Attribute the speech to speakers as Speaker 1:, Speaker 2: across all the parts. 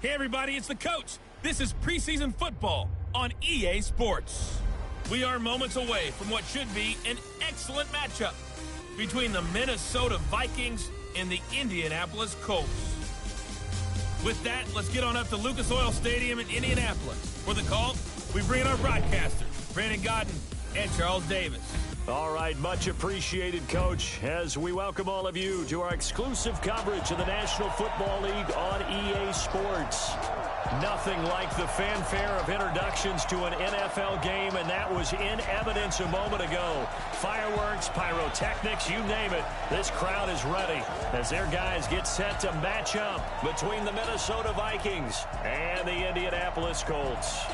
Speaker 1: Hey everybody, it's the coach. This is preseason football on EA Sports. We are moments away from what should be an excellent matchup between the Minnesota Vikings and the Indianapolis Colts. With that, let's get on up to Lucas Oil Stadium in Indianapolis. For the call, we bring in our broadcasters, Brandon Godden and Charles Davis.
Speaker 2: All right, much appreciated, Coach, as we welcome all of you to our exclusive coverage of the National Football League on EA Sports. Nothing like the fanfare of introductions to an NFL game, and that was in evidence a moment ago. Fireworks, pyrotechnics, you name it. This crowd is ready as their guys get set to match up between the Minnesota Vikings and the Indianapolis Colts.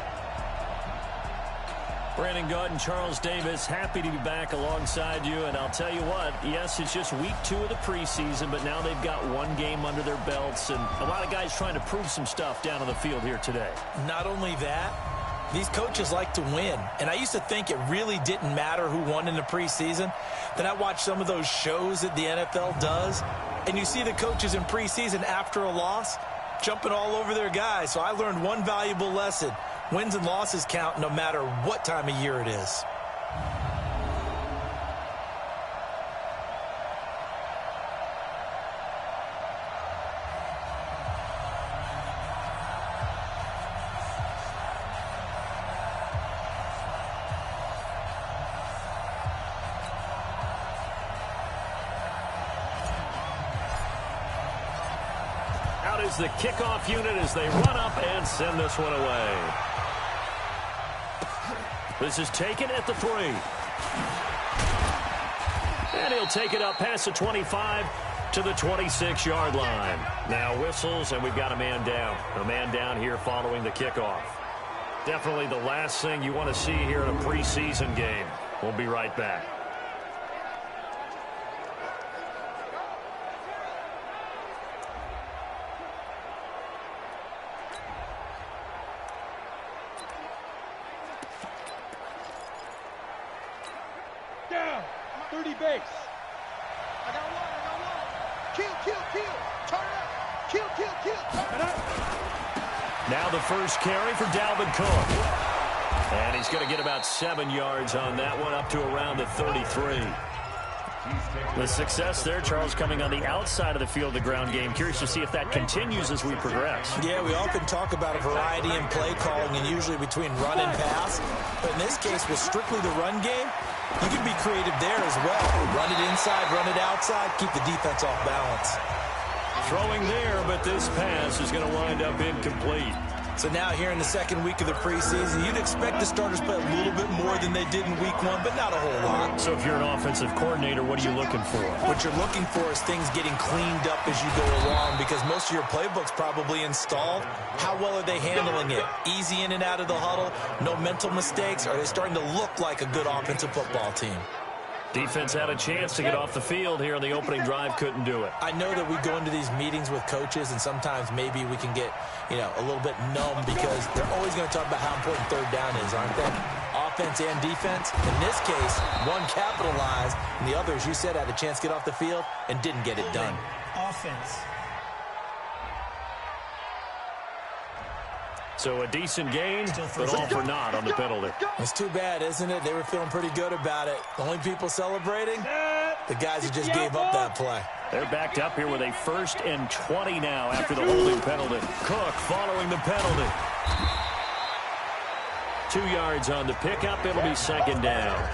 Speaker 2: Brandon Godden, Charles Davis, happy to be back alongside you. And I'll tell you what, yes, it's just week 2 of the preseason, but now they've got one game under their belts, and a lot of guys trying to prove some stuff down on the field here today.
Speaker 3: Not only that, these coaches like to win. And I used to think it really didn't matter who won in the preseason. Then I watched some of those shows that the NFL does, and you see the coaches in preseason after a loss jumping all over their guys. So I learned one valuable lesson. Wins and losses count no matter what time of year it is.
Speaker 2: Out is the kickoff unit as they run up and send this one away. This is taken at the 3. And he'll take it up past the 25 to the 26-yard line. Now whistles, and we've got a man down. A man down here following the kickoff. Definitely the last thing you want to see here in a preseason game. We'll be right back.
Speaker 4: Down, 30 base. I got one. Kill. Turn up. Kill. Turn up.
Speaker 2: Now the first carry for Dalvin Cook. And he's going to get about 7 yards on that one, up to around the 33. The success there, Charles, coming on the outside of the field, the ground game. Curious to see if that continues as we progress.
Speaker 3: Yeah, we often talk about a variety in play calling and usually between run and pass. But in this case, with strictly the run game, you can be creative there as well. Run it inside, run it outside, keep the defense off balance.
Speaker 2: Throwing there, but this pass is going to wind up incomplete.
Speaker 3: So now here in the second week of the preseason, you'd expect the starters play a little bit more than they did in week 1, but not a whole lot.
Speaker 2: So if you're an offensive coordinator, what are you looking for?
Speaker 3: What you're looking for is things getting cleaned up as you go along, because most of your playbook's probably installed. How well are they handling it? Easy in and out of the huddle, no mental mistakes? Are they starting to look like a good offensive football team?
Speaker 2: Defense had a chance to get off the field here on the opening drive, couldn't do it.
Speaker 3: I know that we go into these meetings with coaches, and sometimes maybe we can get, a little bit numb because they're always going to talk about how important third down is, aren't they? Offense and defense. In this case, one capitalized, and the other, as you said, had a chance to get off the field and didn't get it done.
Speaker 5: Offense.
Speaker 2: So a decent gain, but all for naught on the penalty.
Speaker 3: It's too bad, isn't it? They were feeling pretty good about it. The only people celebrating, the guys who just gave up that play.
Speaker 2: They're backed up here with a 1st and 20 now after the holding penalty. Cook following the penalty. 2 yards on the pickup. It'll be 2nd down.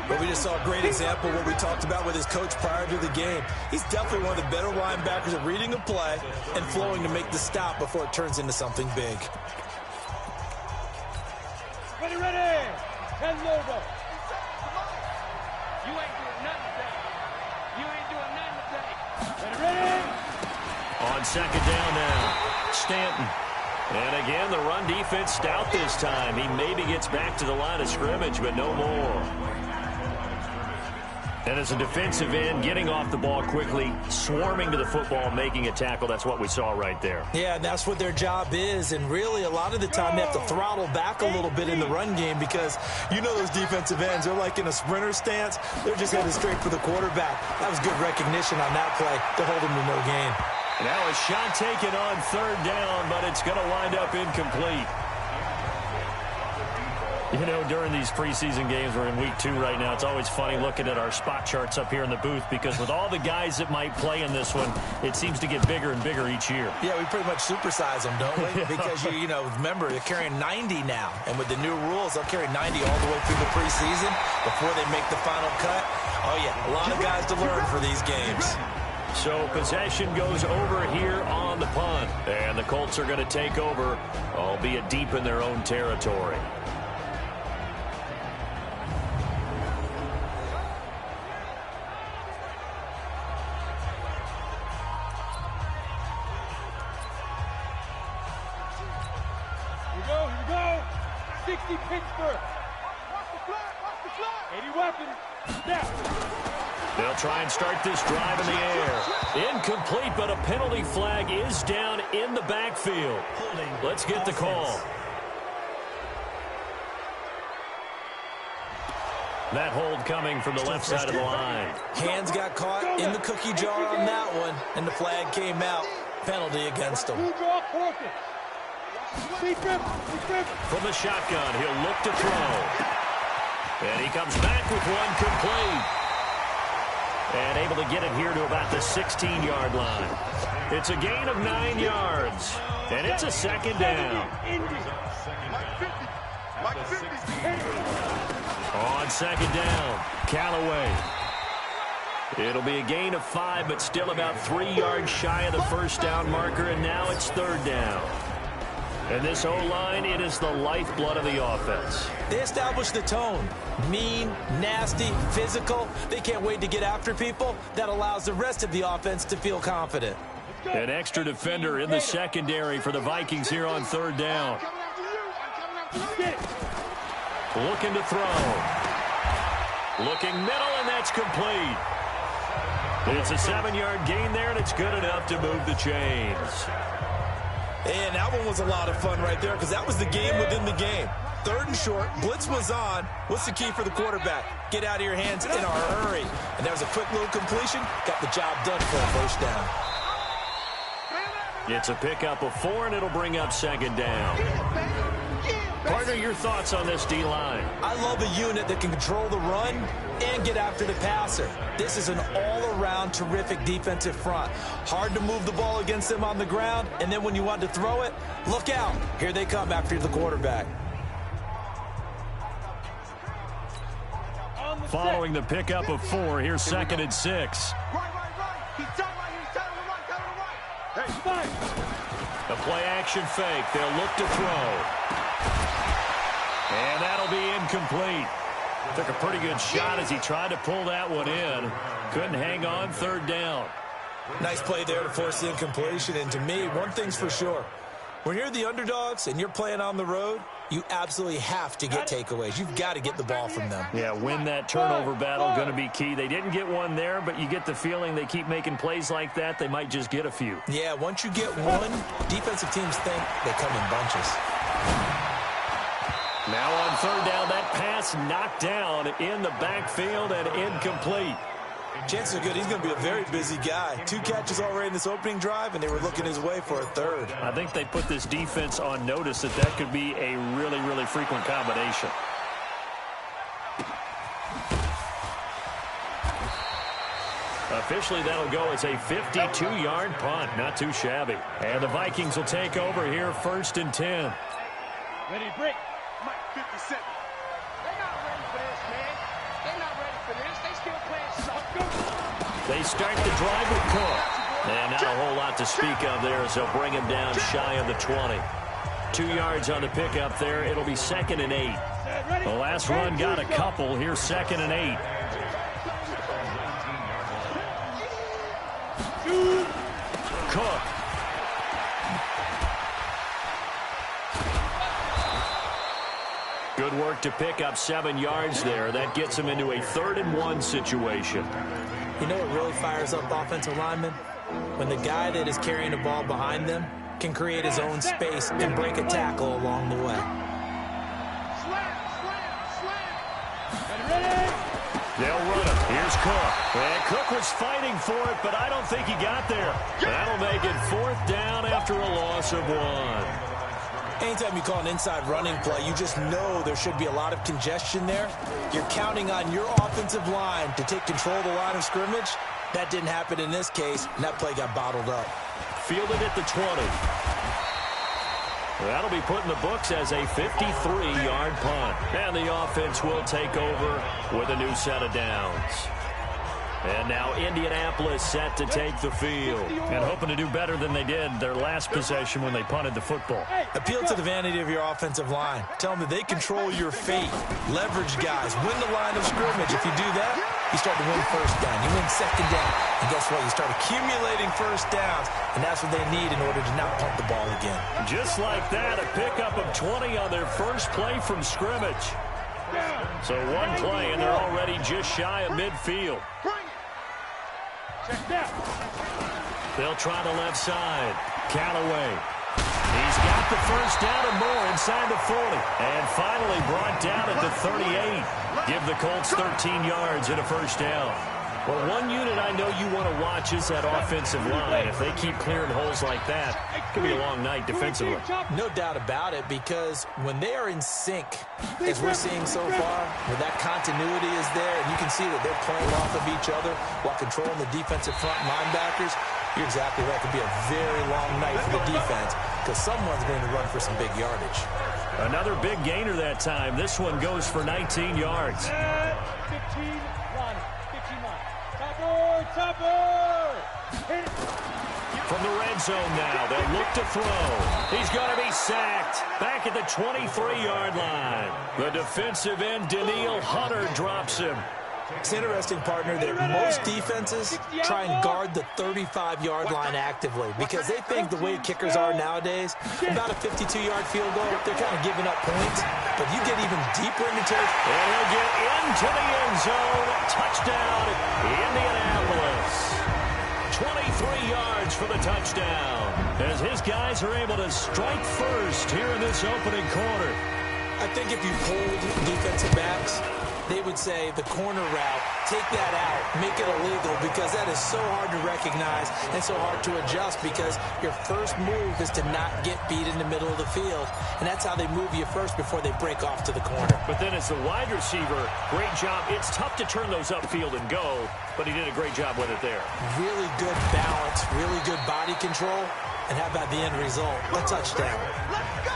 Speaker 3: But we just saw a great example of what we talked about with his coach prior to the game. He's definitely one of the better linebackers at reading a play and flowing to make the stop before it turns into something big.
Speaker 4: Ready. Head over.
Speaker 6: You ain't doing nothing today.
Speaker 4: Ready.
Speaker 2: On 2nd down now, Stanton. And again, the run defense stout this time. He maybe gets back to the line of scrimmage, but no more. And as a defensive end, getting off the ball quickly, swarming to the football, making a tackle, that's what we saw right there.
Speaker 3: Yeah, and that's what their job is. And really, a lot of the time, they have to throttle back a little bit in the run game because you know those defensive ends, they're like in a sprinter stance. They're just headed straight for the quarterback. That was good recognition on that play to hold him to no gain.
Speaker 2: Now a shot taken on third down, but it's going to wind up incomplete. You know, during these preseason games, we're in week 2 right now, it's always funny looking at our spot charts up here in the booth because with all the guys that might play in this one, it seems to get bigger and bigger each year.
Speaker 3: Yeah, we pretty much supersize them, don't we? Because, you know, remember, they're carrying 90 now. And with the new rules, they'll carry 90 all the way through the preseason before they make the final cut. Oh, yeah, a lot of guys to learn for these games.
Speaker 2: So possession goes over here on the punt. And the Colts are going to take over, albeit deep in their own territory.
Speaker 4: Here we go. 60 Pittsburgh. Watch the flag. 80 weapons. Snap.
Speaker 2: They'll try and start this drive in the air. Incomplete, but a penalty flag is down in the backfield. Let's get the call. That hold coming from the left side of the line.
Speaker 3: Hands got caught in the cookie jar on that one, and the flag came out. Penalty against him.
Speaker 2: From the shotgun, he'll look to throw. And he comes back with one complete. And able to get it here to about the 16-yard line. It's a gain of 9 yards. And it's a second down. On second down, Callaway. It'll be a gain of 5, but still about 3 yards shy of the first down marker, and now it's third down. And this O-line, it is the lifeblood of the offense.
Speaker 3: They established the tone. Mean, nasty, physical. They can't wait to get after people. That allows the rest of the offense to feel confident.
Speaker 2: An extra defender in the secondary for the Vikings here on third down. Looking to throw. Looking middle, and that's complete. It's a 7-yard gain there, and it's good enough to move the chains.
Speaker 3: And that one was a lot of fun right there because that was the game within the game. Third and short, blitz was on. What's the key for the quarterback? Get out of your hands in a hurry. And there was a quick little completion. Got the job done for a first down.
Speaker 2: It's a pickup of 4, and it'll bring up second down. Partner, your thoughts on this D-line?
Speaker 3: I love a unit that can control the run and get after the passer. This is an all-around terrific defensive front. Hard to move the ball against them on the ground, and then when you want to throw it, look out. Here they come after the quarterback.
Speaker 2: Following the pickup of 4, here's second and 6.
Speaker 4: Right. He's tight right here. He's tight on the right. Tight on the right. Hey, fine.
Speaker 2: A play-action fake. They'll look to throw. And that'll be incomplete. Took a pretty good shot as he tried to pull that one in. Couldn't hang on third down.
Speaker 3: Nice play there to force the incompletion. And to me, one thing's for sure. When you're the underdogs and you're playing on the road, you absolutely have to get takeaways. You've got to get the ball from them.
Speaker 2: Yeah, win that turnover battle, going to be key. They didn't get one there, but you get the feeling they keep making plays like that, they might just get a few.
Speaker 3: Yeah, once you get one, defensive teams think they come in bunches.
Speaker 2: Now on third down, that pass knocked down in the backfield and incomplete.
Speaker 3: Chances are good he's going to be a very busy guy. 2 catches already in this opening drive, and they were looking his way for a third.
Speaker 2: I think they put this defense on notice that that could be a really, really frequent combination. Officially, that'll go as a 52-yard punt. Not too shabby. And the Vikings will take over here first and 10.
Speaker 4: Ready, break. Mike, 57.
Speaker 6: They're not ready for this, man. They're not ready for this. They still playing soccer.
Speaker 2: They start the drive with Cook. And not a whole lot to speak of there as they'll bring him down shy of the 20. 2 yards on the pickup there. It'll be second and 8. The last run got a couple. Here's second and 8. Cook. Good work to pick up 7 yards there. That gets him into a 3rd and 1 situation.
Speaker 3: You know what really fires up offensive linemen? When the guy that is carrying the ball behind them can create his own space and break a tackle along the way.
Speaker 4: Ready.
Speaker 2: They'll run him. Here Here's Cook. And Cook was fighting for it, but I don't think he got there. That'll make it 4th down after a loss of 1.
Speaker 3: Anytime you call an inside running play, you just know there should be a lot of congestion there. You're counting on your offensive line to take control of the line of scrimmage. That didn't happen in this case, and that play got bottled up.
Speaker 2: Fielded at the 20. That'll be put in the books as a 53-yard punt. And the offense will take over with a new set of downs. And now Indianapolis set to take the field. And hoping to do better than they did their last possession when they punted the football.
Speaker 3: Appeal to the vanity of your offensive line. Tell them that they control your fate. Leverage guys. Win the line of scrimmage. If you do that, you start to win first down. You win second down. And guess what? You start accumulating first downs. And that's what they need in order to not punt the ball again.
Speaker 2: Just like that, a pickup of 20 on their first play from scrimmage. So one play, and they're already just shy of midfield. They'll try the left side. Callaway. He's got the first down and more inside the 40. And finally brought down at the 38. Give the Colts 13 yards and a first down. Well, one unit I know you want to watch is that offensive line. If they keep clearing holes like that, it could be a long night defensively.
Speaker 3: No doubt about it, because when they are in sync, as we're seeing so far, where that continuity is there, and you can see that they're playing off of each other while controlling the defensive front linebackers, you're exactly right. It could be a very long night for the defense, because someone's going to run for some big yardage.
Speaker 2: Another big gainer that time. This one goes for 19 yards.
Speaker 4: 15
Speaker 2: From the red zone now, they'll look to throw. He's going to be sacked back at the 23-yard line. The defensive end, Daniil Hunter, drops him.
Speaker 3: It's interesting, partner, that most defenses try and guard the 35-yard line actively because they think the way kickers are nowadays, about a 52-yard field goal, they're kind of giving up points. But you get even deeper into territory.
Speaker 2: And he'll get into the end zone. Touchdown, Indianapolis. 23 yards for the touchdown as his guys are able to strike first here in this opening quarter.
Speaker 3: I think if you pulled defensive backs, they would say the corner route, take that out, make it illegal, because that is so hard to recognize and so hard to adjust, because your first move is to not get beat in the middle of the field, and that's how they move you first before they break off to the corner.
Speaker 2: But then as the wide receiver, great job. It's tough to turn those upfield and go, but he did a great job with it there. Really
Speaker 3: good balance, really good body control, and how about the end result? A touchdown.
Speaker 4: Let's go!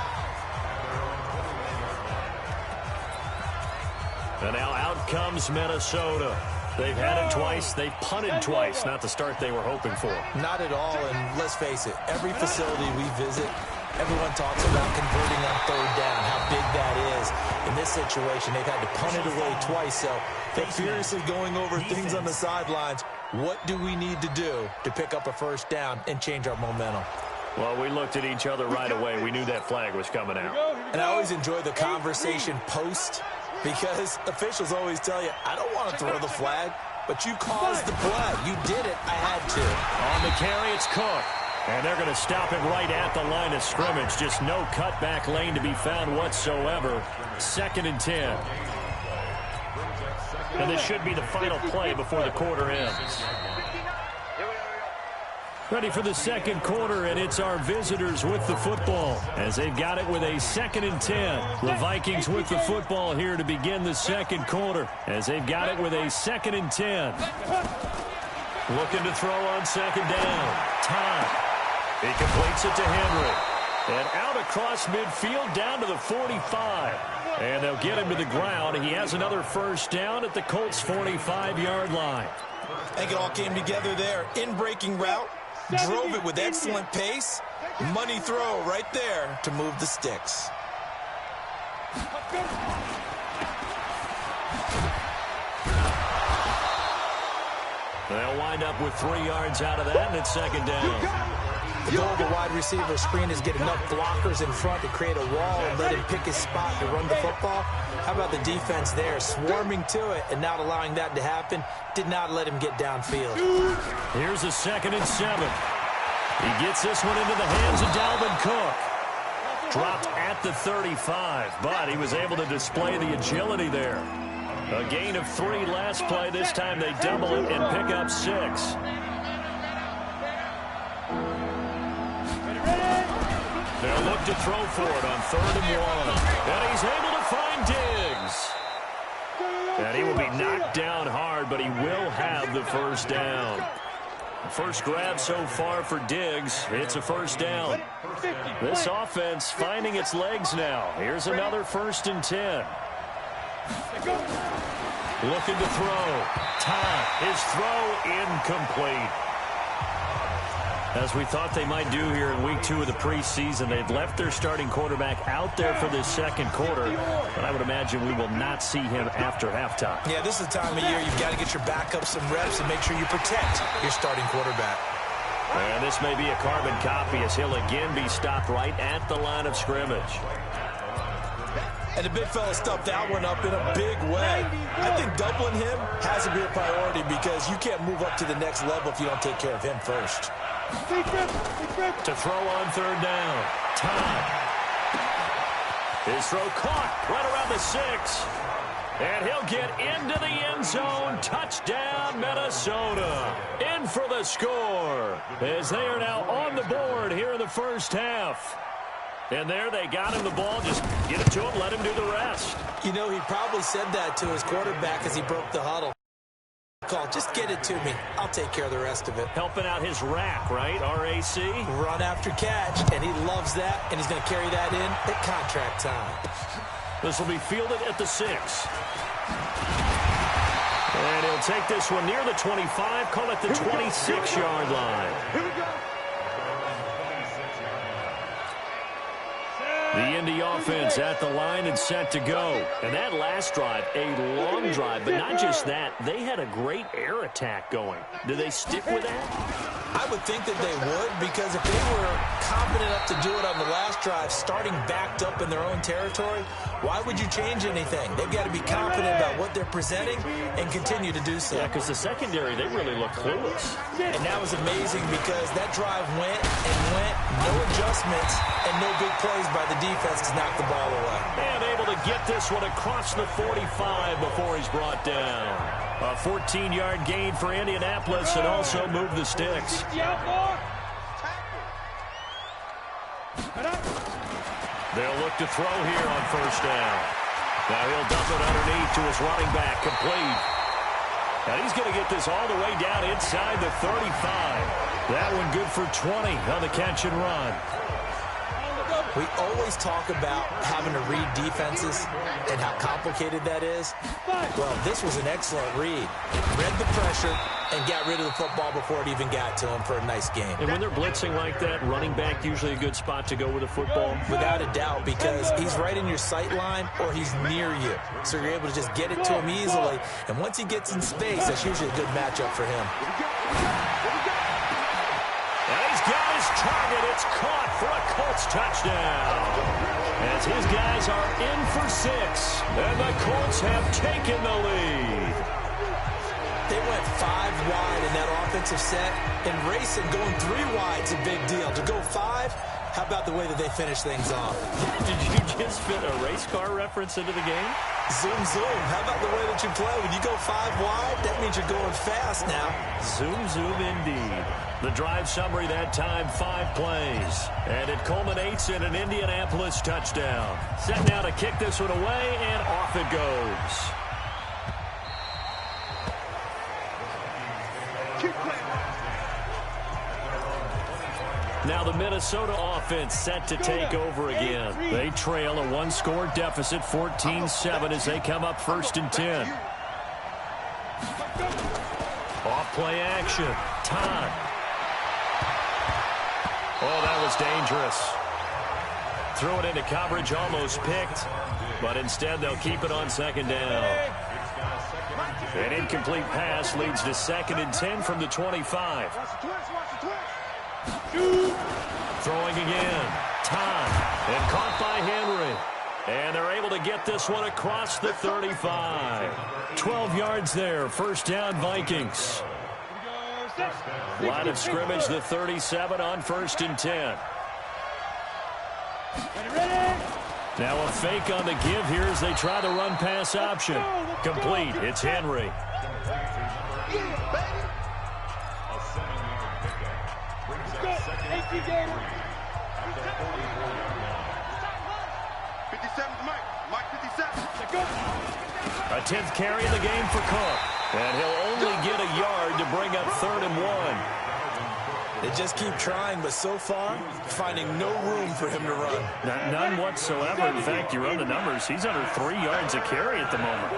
Speaker 2: And now out comes Minnesota. They've had it twice. They've punted twice. Not the start they were hoping for.
Speaker 3: Not at all, and let's face it, every facility we visit, everyone talks about converting on third down, how big that is. In this situation, they've had to punt it away twice, so they're furiously going over things on the sidelines. What do we need to do to pick up a first down and change our momentum?
Speaker 2: Well, we looked at each other right away. We knew that flag was coming out.
Speaker 3: And I always enjoy the conversation post, because officials always tell you, I don't want to throw the flag, but you caused the play. You did it. I had to.
Speaker 2: On the carry, it's Cook. And they're going to stop it right at the line of scrimmage. Just no cutback lane to be found whatsoever. 2nd and 10. And this should be the final play before the quarter ends. Ready for the second quarter, and it's our visitors with the football as they've got it with a 2nd and 10. The Vikings with the football here to begin the second quarter as they've got it with a 2nd and 10. Looking to throw on 2nd down. Time. He completes it to Henry. And out across midfield down to the 45. And they'll get him to the ground. He has another first down at the Colts' 45-yard line.
Speaker 3: I think it all came together there. In-breaking route. Drove it with excellent pace. Money throw right there to move the sticks.
Speaker 2: They'll wind up with 3 yards out of that, and it's 2nd down.
Speaker 3: The goal of the wide receiver screen is get enough blockers in front to create a wall and let him pick his spot to run the football. How about the defense there, swarming to it and not allowing that to happen? Did not let him get downfield.
Speaker 2: Here's a 2nd and 7. He gets this one into the hands of Dalvin Cook. Dropped at the 35, but he was able to display the agility there. A gain of 3 last play. This time they double it and pick up 6. They'll look to throw for it on 3rd and 1. And he's able to find Diggs. And he will be knocked down hard, but he will have the first down. First grab so far for Diggs. It's a first down. This offense finding its legs now. Here's another 1st and 10. Looking to throw. Todd, his throw incomplete. As we thought they might do here in week 2 of the preseason, they've left their starting quarterback out there for this second quarter, but I would imagine we will not see him after halftime.
Speaker 3: Yeah, this is the time of year you've got to get your backup some reps and make sure you protect your starting quarterback.
Speaker 2: And this may be a carbon copy as he'll again be stopped right at the line of scrimmage.
Speaker 3: And the big fella stuffed that one up in a big way. I think doubling him has to be a priority because you can't move up to the next level if you don't take care of him first.
Speaker 2: To throw on 3rd down. Todd. His throw caught right around the 6. And he'll get into the end zone. Touchdown, Minnesota. In for the score as they are now on the board here in the first half. And there they got him the ball. Just get it to him, let him do the rest.
Speaker 3: You know, he probably said that to his quarterback as he broke the huddle. Call, just get it to me. I'll take care of the rest of it.
Speaker 2: Helping out his rack, right? RAC.
Speaker 3: Run after catch, and he loves that, and he's going to carry that in at contract time.
Speaker 2: This will be fielded at the 6. And he'll take this one near the 25, call it the 26-yard line.
Speaker 4: Here we go.
Speaker 2: The Indy offense at the line and set to go. And that last drive, a long drive, but not just that. They had a great air attack going. Do they stick with that?
Speaker 3: I would think that they would, because if they were confident enough to do it on the last drive, starting backed up in their own territory, why would you change anything? They've got to be confident about what they're presenting and continue to do so.
Speaker 2: Yeah, because the secondary, they really look clueless.
Speaker 3: And that was amazing because that drive went and went, no adjustments, and no big plays by the defense to knock the ball away.
Speaker 2: And able to get this one across the 45 before he's brought down. A 14-yard gain for Indianapolis and also move the sticks. They'll look to throw here on 1st down. Now he'll dump it underneath to his running back, complete. And he's going to get this all the way down inside the 35. That one good for 20 on the catch and run.
Speaker 3: We always talk about having to read defenses and how complicated that is. Well, this was an excellent read. Read the pressure and got rid of the football before it even got to him for a nice game.
Speaker 2: And when they're blitzing like that, running back usually a good spot to go with the football?
Speaker 3: Without a doubt, because he's right in your sight line or he's near you. So you're able to just get it to him easily. And once he gets in space, that's usually a good matchup for him.
Speaker 2: And he's got his target. It's caught for a Colts touchdown. As his guys are in for 6. And the Colts have taken the lead.
Speaker 3: They went 5 wide in that offensive set. And racing going 3 wide is a big deal. To go 5, how about the way that they finish things off?
Speaker 2: Did you just fit a race car reference into the game?
Speaker 3: Zoom, zoom. How about the way that you play? When you go 5 wide, that means you're going fast now.
Speaker 2: Zoom, zoom indeed. The drive summary that time, 5 plays. And it culminates in an Indianapolis touchdown. Set now to kick this one away, and off it goes. Now the Minnesota offense set to take over again. They trail a 1-score deficit, 14-7, as they come up 1st and 10. Off play action. Todd. Oh, that was dangerous. Threw it into coverage, almost picked, but instead they'll keep it on 2nd down. An incomplete pass leads to 2nd and 10 from the 25. Throwing again. Todd. And caught by Henry. And they're able to get this one across the 35. 12 yards there. 1st down, Vikings. Line of scrimmage, the 37 on 1st and 10. Now a fake on the give here as they try the run-pass option. Complete. It's Henry. A 10th carry in the game for Cook. And he'll only get a yard to bring up 3rd and 1.
Speaker 3: They just keep trying, but so far, finding no room for him to run.
Speaker 2: None whatsoever. In fact, you run the numbers. He's under 3 yards a carry at the moment.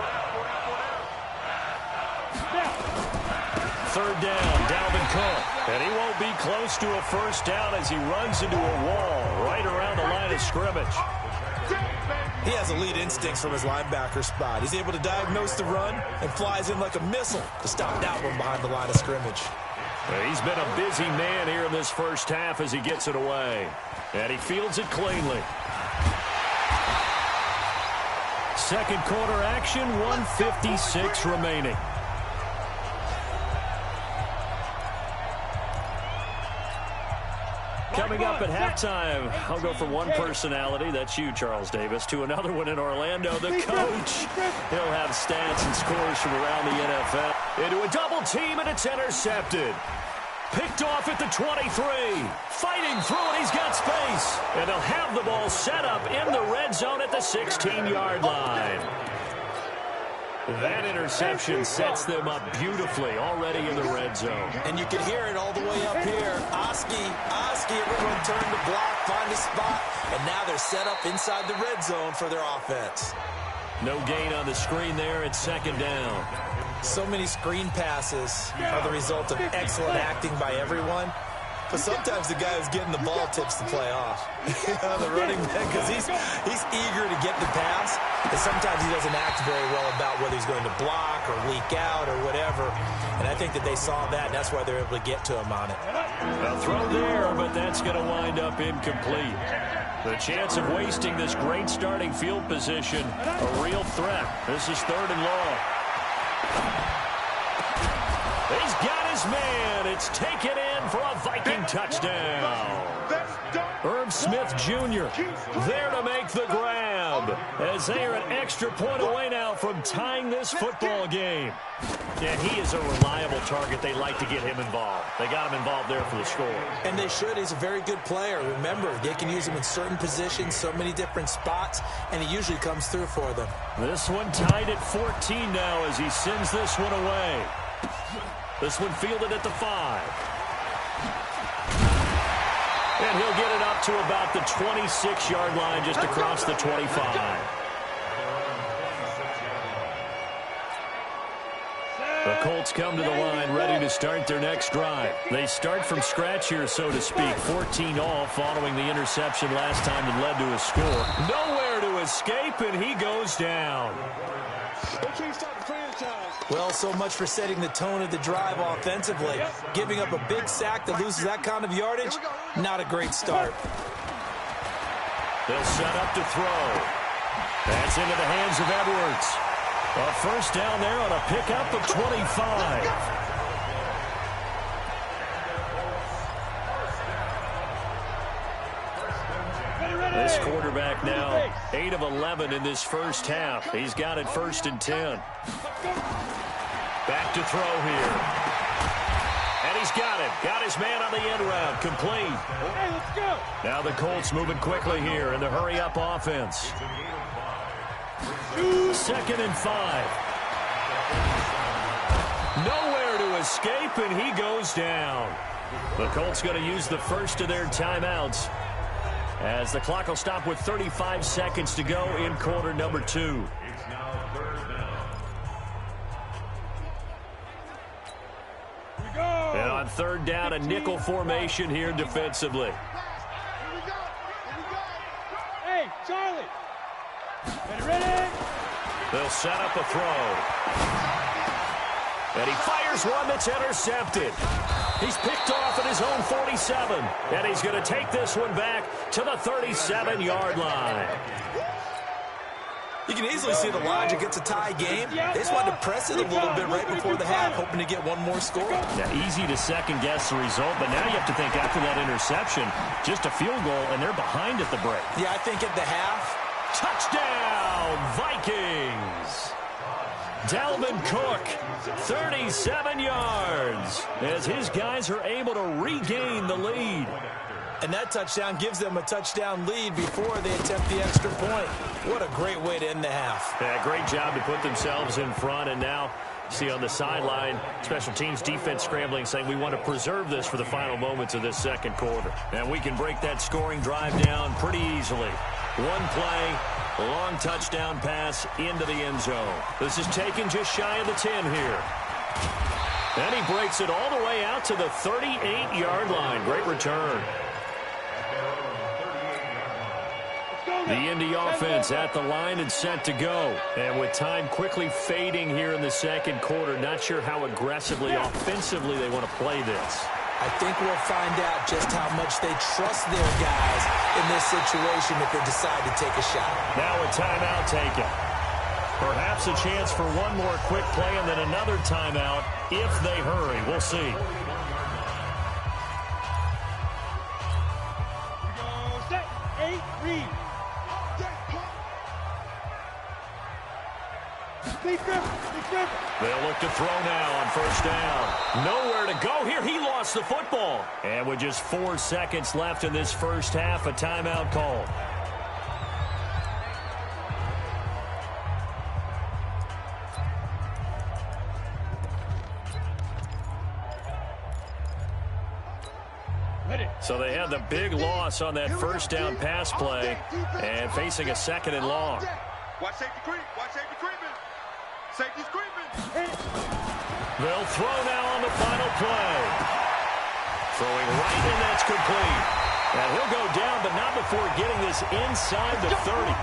Speaker 2: 3rd down, Dalvin Cook. And he won't be close to a first down as he runs into a wall right around the line of scrimmage.
Speaker 3: He has elite instincts from his linebacker spot. He's able to diagnose the run and flies in like a missile to stop that one behind the line of scrimmage.
Speaker 2: He's been a busy man here in this first half as he gets it away. And he fields it cleanly. Second quarter action, 1:56 remaining. Coming up at halftime, I'll go from one personality, that's you, Charles Davis, to another one in Orlando, the coach. He'll have stats and scores from around the NFL. Into a double team, and it's intercepted. Picked off at the 23. Fighting through it, he's got space. And they'll have the ball set up in the red zone at the 16-yard line. That interception sets them up beautifully already in the red zone.
Speaker 3: And you can hear it all the way up here. Oski, everyone turned to block, find a spot, and now they're set up inside the red zone for their offense.
Speaker 2: No gain on the screen there. It's 2nd down.
Speaker 3: So many screen passes are the result of excellent acting by everyone. But sometimes the guy who's getting the ball tips the play off. The running back, because he's eager to get the pass, and sometimes he doesn't act very well about whether he's going to block or leak out or whatever. And I think that they saw that, and that's why they're able to get to him on it.
Speaker 2: A throw there, but that's going to wind up incomplete. The chance of wasting this great starting field position, a real threat. This is 3rd and long. He's got his man. It's taken in for a Viking touchdown. Herb Smith Jr. there to make the grab as they are an extra point away now from tying this football game. And he is a reliable target. They like to get him involved. They got him involved there for the score.
Speaker 3: And they should. He's a very good player. Remember, they can use him in certain positions, so many different spots, and he usually comes through for them.
Speaker 2: This one tied at 14 now as he sends this one away. This one fielded at the 5. And he'll get it up to about the 26-yard line just across the 25. The Colts come to the line ready to start their next drive. They start from scratch here, so to speak. 14 all following the interception last time that led to a score. Nowhere to escape, and he goes down.
Speaker 3: Well, so much for setting the tone of the drive offensively. Giving up a big sack that loses that kind of yardage, not a great start.
Speaker 2: They'll set up to throw. That's into the hands of Edwards. A first down there on a pickup of 25. This quarterback now 8 of 11 in this first half. He's got it 1st and 10. Back to throw here. And he's got it. Got his man on the end route. Complete.
Speaker 4: Hey, let's go.
Speaker 2: Now the Colts moving quickly here in the hurry-up offense. 2nd and 5. Nowhere to escape, and he goes down. The Colts going to use the first of their timeouts as the clock will stop with 35 seconds to go in quarter number 2. And on 3rd down, a nickel formation here defensively.
Speaker 4: Hey, Charlie. Ready?
Speaker 2: They'll set up a throw. And he fires one that's intercepted. He's picked off at his own 47. And he's going to take this one back to the 37-yard line.
Speaker 3: You can easily see the logic. It's a tie game. They just wanted to press it a little bit right before the half, hoping to get one more score.
Speaker 2: Yeah, easy to second-guess the result, but now you have to think after that interception, just a field goal, and they're behind at the break.
Speaker 3: Yeah, I think at the half,
Speaker 2: Touchdown, Vikings! Dalvin Cook, 37 yards, as his guys are able to regain the lead.
Speaker 3: And that touchdown gives them a touchdown lead before they attempt the extra point. What a great way to end the half.
Speaker 2: Yeah, great job to put themselves in front, and now see on the sideline, special teams defense scrambling, saying we want to preserve this for the final moments of this second quarter. And we can break that scoring drive down pretty easily. One play, long touchdown pass into the end zone. This is taken just shy of the 10 here. And he breaks it all the way out to the 38-yard line. Great return. The Indy offense at the line and set to go. And with time quickly fading here in the second quarter, not sure how aggressively, offensively they want to play this.
Speaker 3: I think we'll find out just how much they trust their guys in this situation if they decide to take a shot.
Speaker 2: Now a timeout taken. Perhaps a chance for one more quick play and then another timeout if they hurry. We'll see.
Speaker 4: Set, 8, read.
Speaker 2: They'll look to throw now on first down. Nowhere to go here. He lost the football. And with just 4 seconds left in this first half, a timeout called. So they had the big loss on that first down pass play and facing a second and long.
Speaker 4: Watch safety creep. Watch safety creeping. Safety's creeping.
Speaker 2: They'll throw now on the final play. Throwing right, and that's complete. And he'll go down, but not before getting this inside the 30.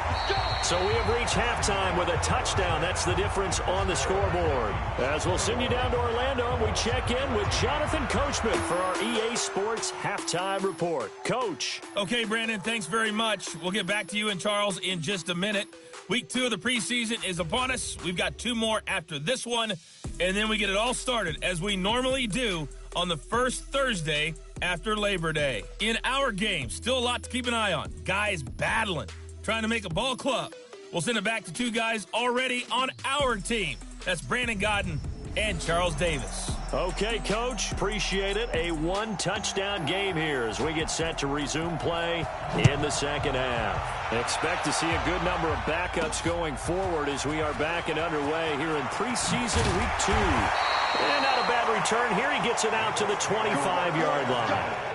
Speaker 2: So we have reached halftime with a touchdown. That's the difference on the scoreboard. As we'll send you down to Orlando, we check in with Jonathan Coachman for our EA Sports Halftime Report. Coach.
Speaker 1: Okay, Brandon, thanks very much. We'll get back to you and Charles in just a minute. Week 2 of the preseason is upon us. We've got 2 more after this one, and then we get it all started, as we normally do, on the first Thursday after Labor Day. In our game, still a lot to keep an eye on. Guys battling, trying to make a ball club. We'll send it back to 2 guys already on our team. That's Brandon Godden and Charles Davis.
Speaker 2: Okay, Coach, appreciate it. A 1-touchdown game here as we get set to resume play in the second half. Expect to see a good number of backups going forward as we are back and underway here in preseason week 2. And not a bad return here. He gets it out to the 25-yard line.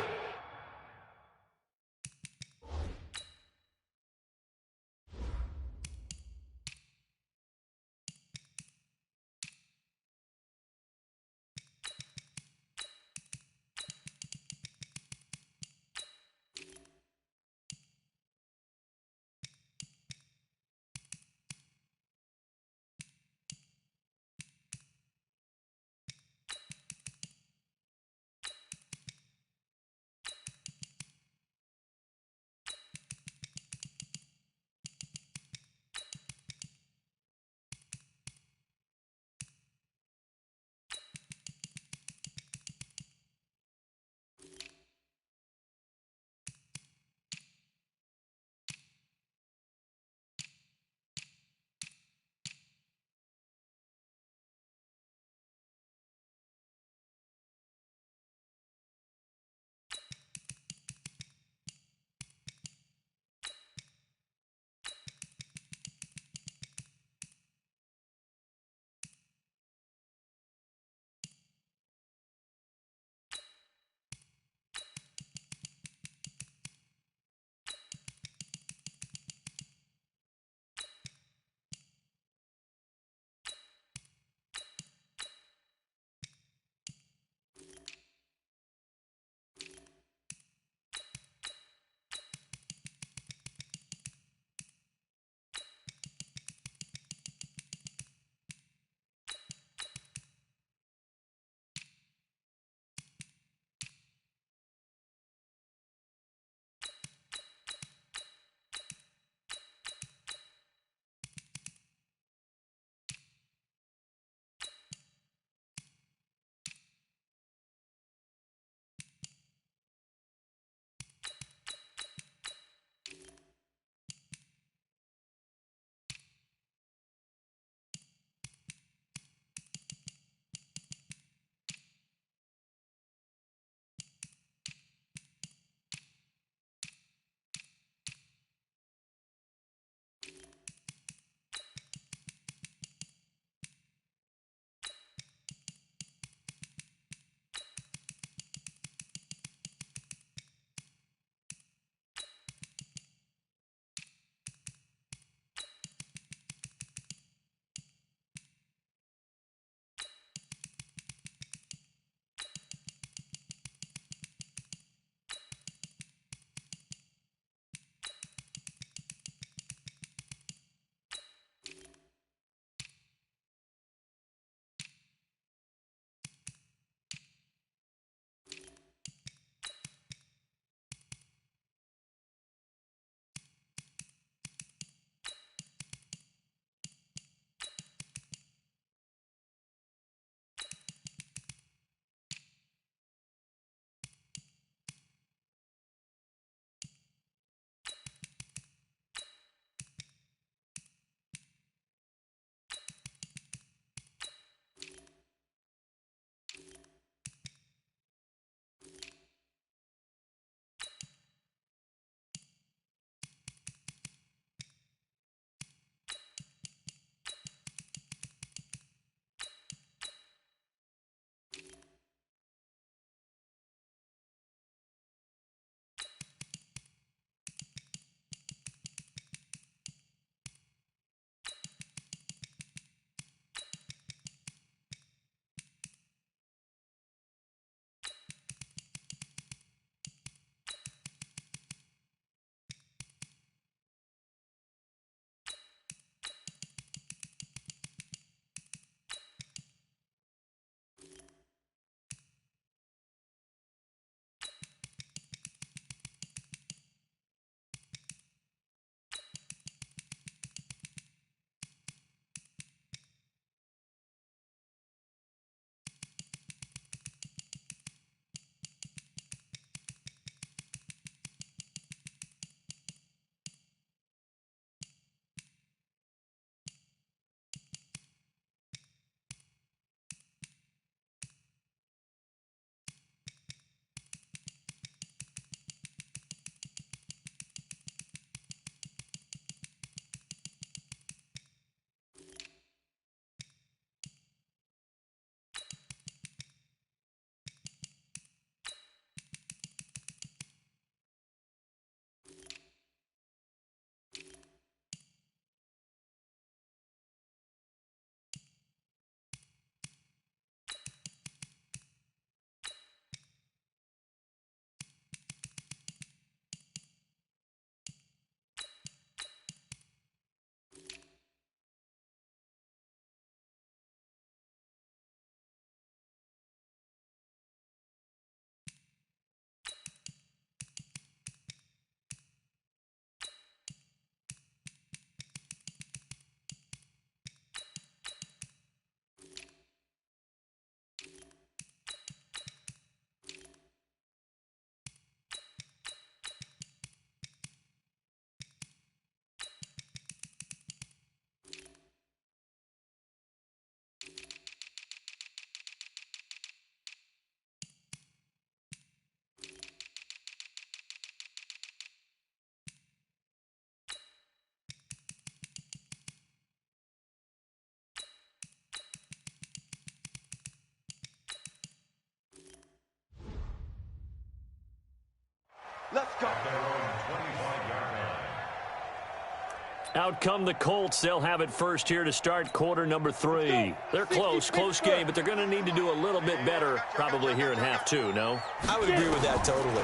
Speaker 2: Out come the Colts. They'll have it first here to start quarter number 3. They're close game, but they're going to need to do a little bit better probably here in half 2, no?
Speaker 3: I would agree with that totally.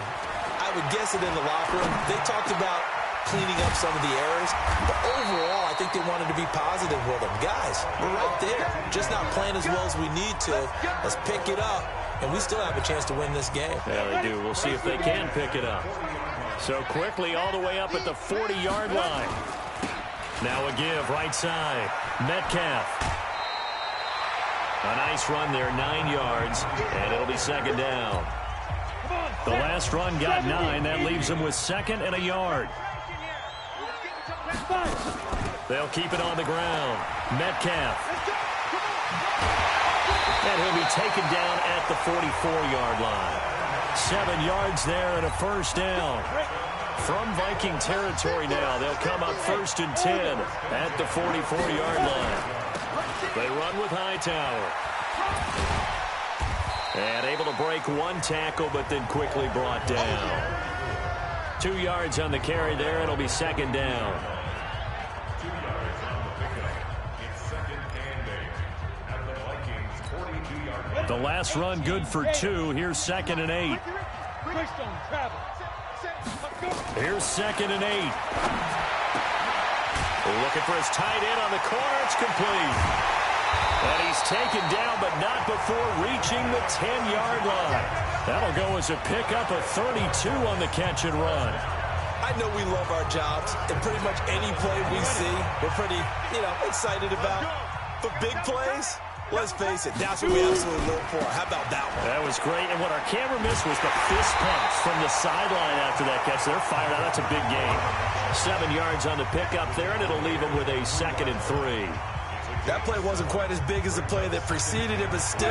Speaker 3: I would guess it in the locker room. They talked about cleaning up some of the errors, but overall, I think they wanted to be positive with them. Guys, we're right there. Just not playing as well as we need to. Let's pick it up, and we still have a chance to win this game.
Speaker 2: Yeah, they do. We'll see if they can pick it up. So quickly all the way up at the 40-yard line. Now a give, right side. Metcalf. A nice run there, 9 yards, and it'll be second down. The last run got 9. That leaves them with 2nd and a yard. They'll keep it on the ground. Metcalf. And he'll be taken down at the 44-yard line. 7 yards there and a first down. From Viking territory now, they'll come up 1st and 10 at the 44-yard line. They run with Hightower. And able to break 1 tackle, but then quickly brought down. 2 yards on the carry there. It'll be second down. The last run good for 2. Here's 2nd and 8. Here's 2nd and 8. Looking for his tight end on the corner. It's complete. And he's taken down, but not before reaching the 10-yard line. That'll go as a pickup of 32 on the catch and run.
Speaker 3: I know we love our jobs, and pretty much any play we see, we're pretty, excited about. But big plays, let's face it, that's what we absolutely live for. How about that one?
Speaker 2: That was great, and what our camera missed was the fist pumps from the sideline after that catch. They're fired out. That's a big gain. 7 yards on the pickup there, and it'll leave them with a 2nd and 3.
Speaker 3: That play wasn't quite as big as the play that preceded it, but still,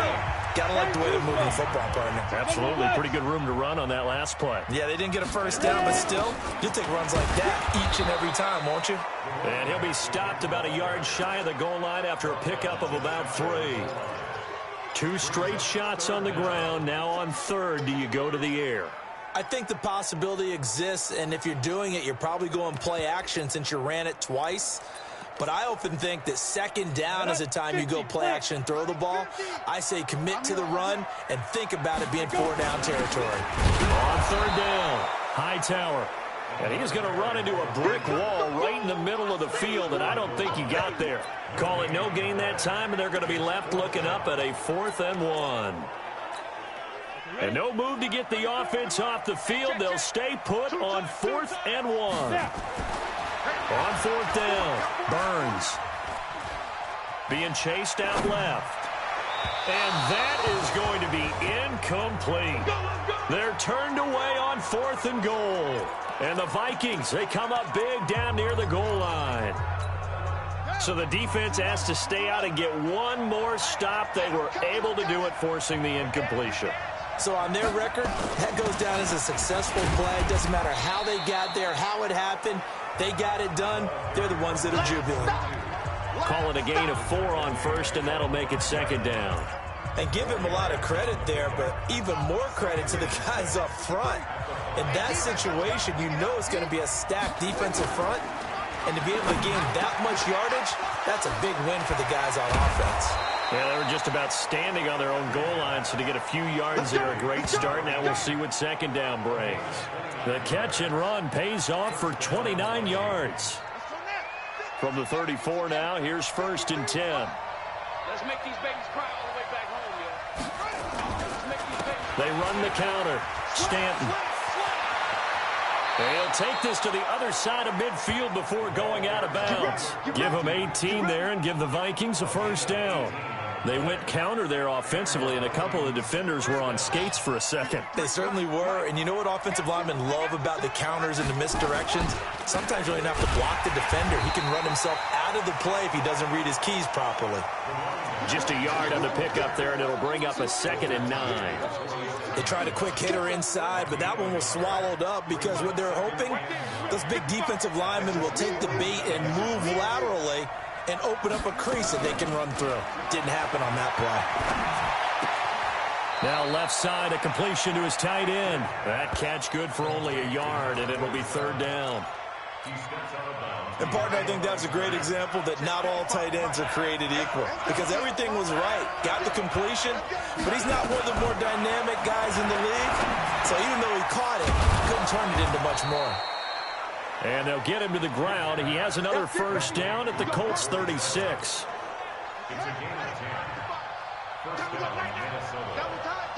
Speaker 3: gotta like the way they're moving the football, partner.
Speaker 2: Absolutely. Pretty good room to run on that last play.
Speaker 3: Yeah, they didn't get a first down, but still, you'll take runs like that each and every time, won't you?
Speaker 2: And he'll be stopped about a yard shy of the goal line after a pickup of about 3. 2 straight shots on the ground. Now on 3rd, do you go to the air?
Speaker 3: I think the possibility exists, and if you're doing it, you're probably going play action since you ran it twice. But I often think that 2nd down is the time you go play action and throw the ball. I say commit to the run and think about it being 4-down territory.
Speaker 2: On 3rd down, Hightower. And he's going to run into a brick wall right in the middle of the field, and I don't think he got there. Call it no gain that time, and they're going to be left looking up at a 4th and 1. And no move to get the offense off the field. They'll stay put on 4th and 1. On 4th down, Burns. Being chased out left. And that is going to be incomplete. They're turned away on 4th and goal. And the Vikings, they come up big down near the goal line. So the defense has to stay out and get one more stop. They were able to do it, forcing the incompletion.
Speaker 3: So on their record, that goes down as a successful play. Doesn't matter how they got there, how it happened. They got it done. They're the ones that are jubilant.
Speaker 2: Call it a gain of 4 on 1st, and that'll make it 2nd down.
Speaker 3: And give him a lot of credit there, but even more credit to the guys up front. In that situation, you know it's going to be a stacked defensive front. And to be able to gain that much yardage, that's a big win for the guys on offense.
Speaker 2: Yeah, they were just about standing on their own goal line, so to get a few yards there, a great start. Now we'll see what 2nd down brings. The catch and run pays off for 29 yards. From the 34 now, here's 1st and 10.
Speaker 6: Let's make these babies cry all the way back home, yo. Let's make these babies cry.
Speaker 2: They run the counter. Stanton. They'll take this to the other side of midfield before going out of bounds. Give them 18 there and give the Vikings a 1st down. They went counter there offensively, and a couple of defenders were on skates for a second.
Speaker 3: They certainly were, and you know what offensive linemen love about the counters and the misdirections? Sometimes you don't even have to block the defender. He can run himself out of the play if he doesn't read his keys properly.
Speaker 2: Just a yard on the pickup there, and it'll bring up a 2nd and 9.
Speaker 3: They tried a quick hitter inside, but that one was swallowed up because what they're hoping, those big defensive linemen will take the bait and move laterally and open up a crease that they can run through. Didn't happen on that play.
Speaker 2: Now left side, a completion to his tight end. That catch good for only a yard, and it'll be 3rd down.
Speaker 3: And, partner, I think that's a great example that not all tight ends are created equal because everything was right. Got the completion, but he's not one of the more dynamic guys in the league. So even though he caught it, he couldn't turn it into much more.
Speaker 2: And they'll get him to the ground. He has another first down at the Colts 36.
Speaker 4: It's a game of 10. First down, Minnesota. Double time.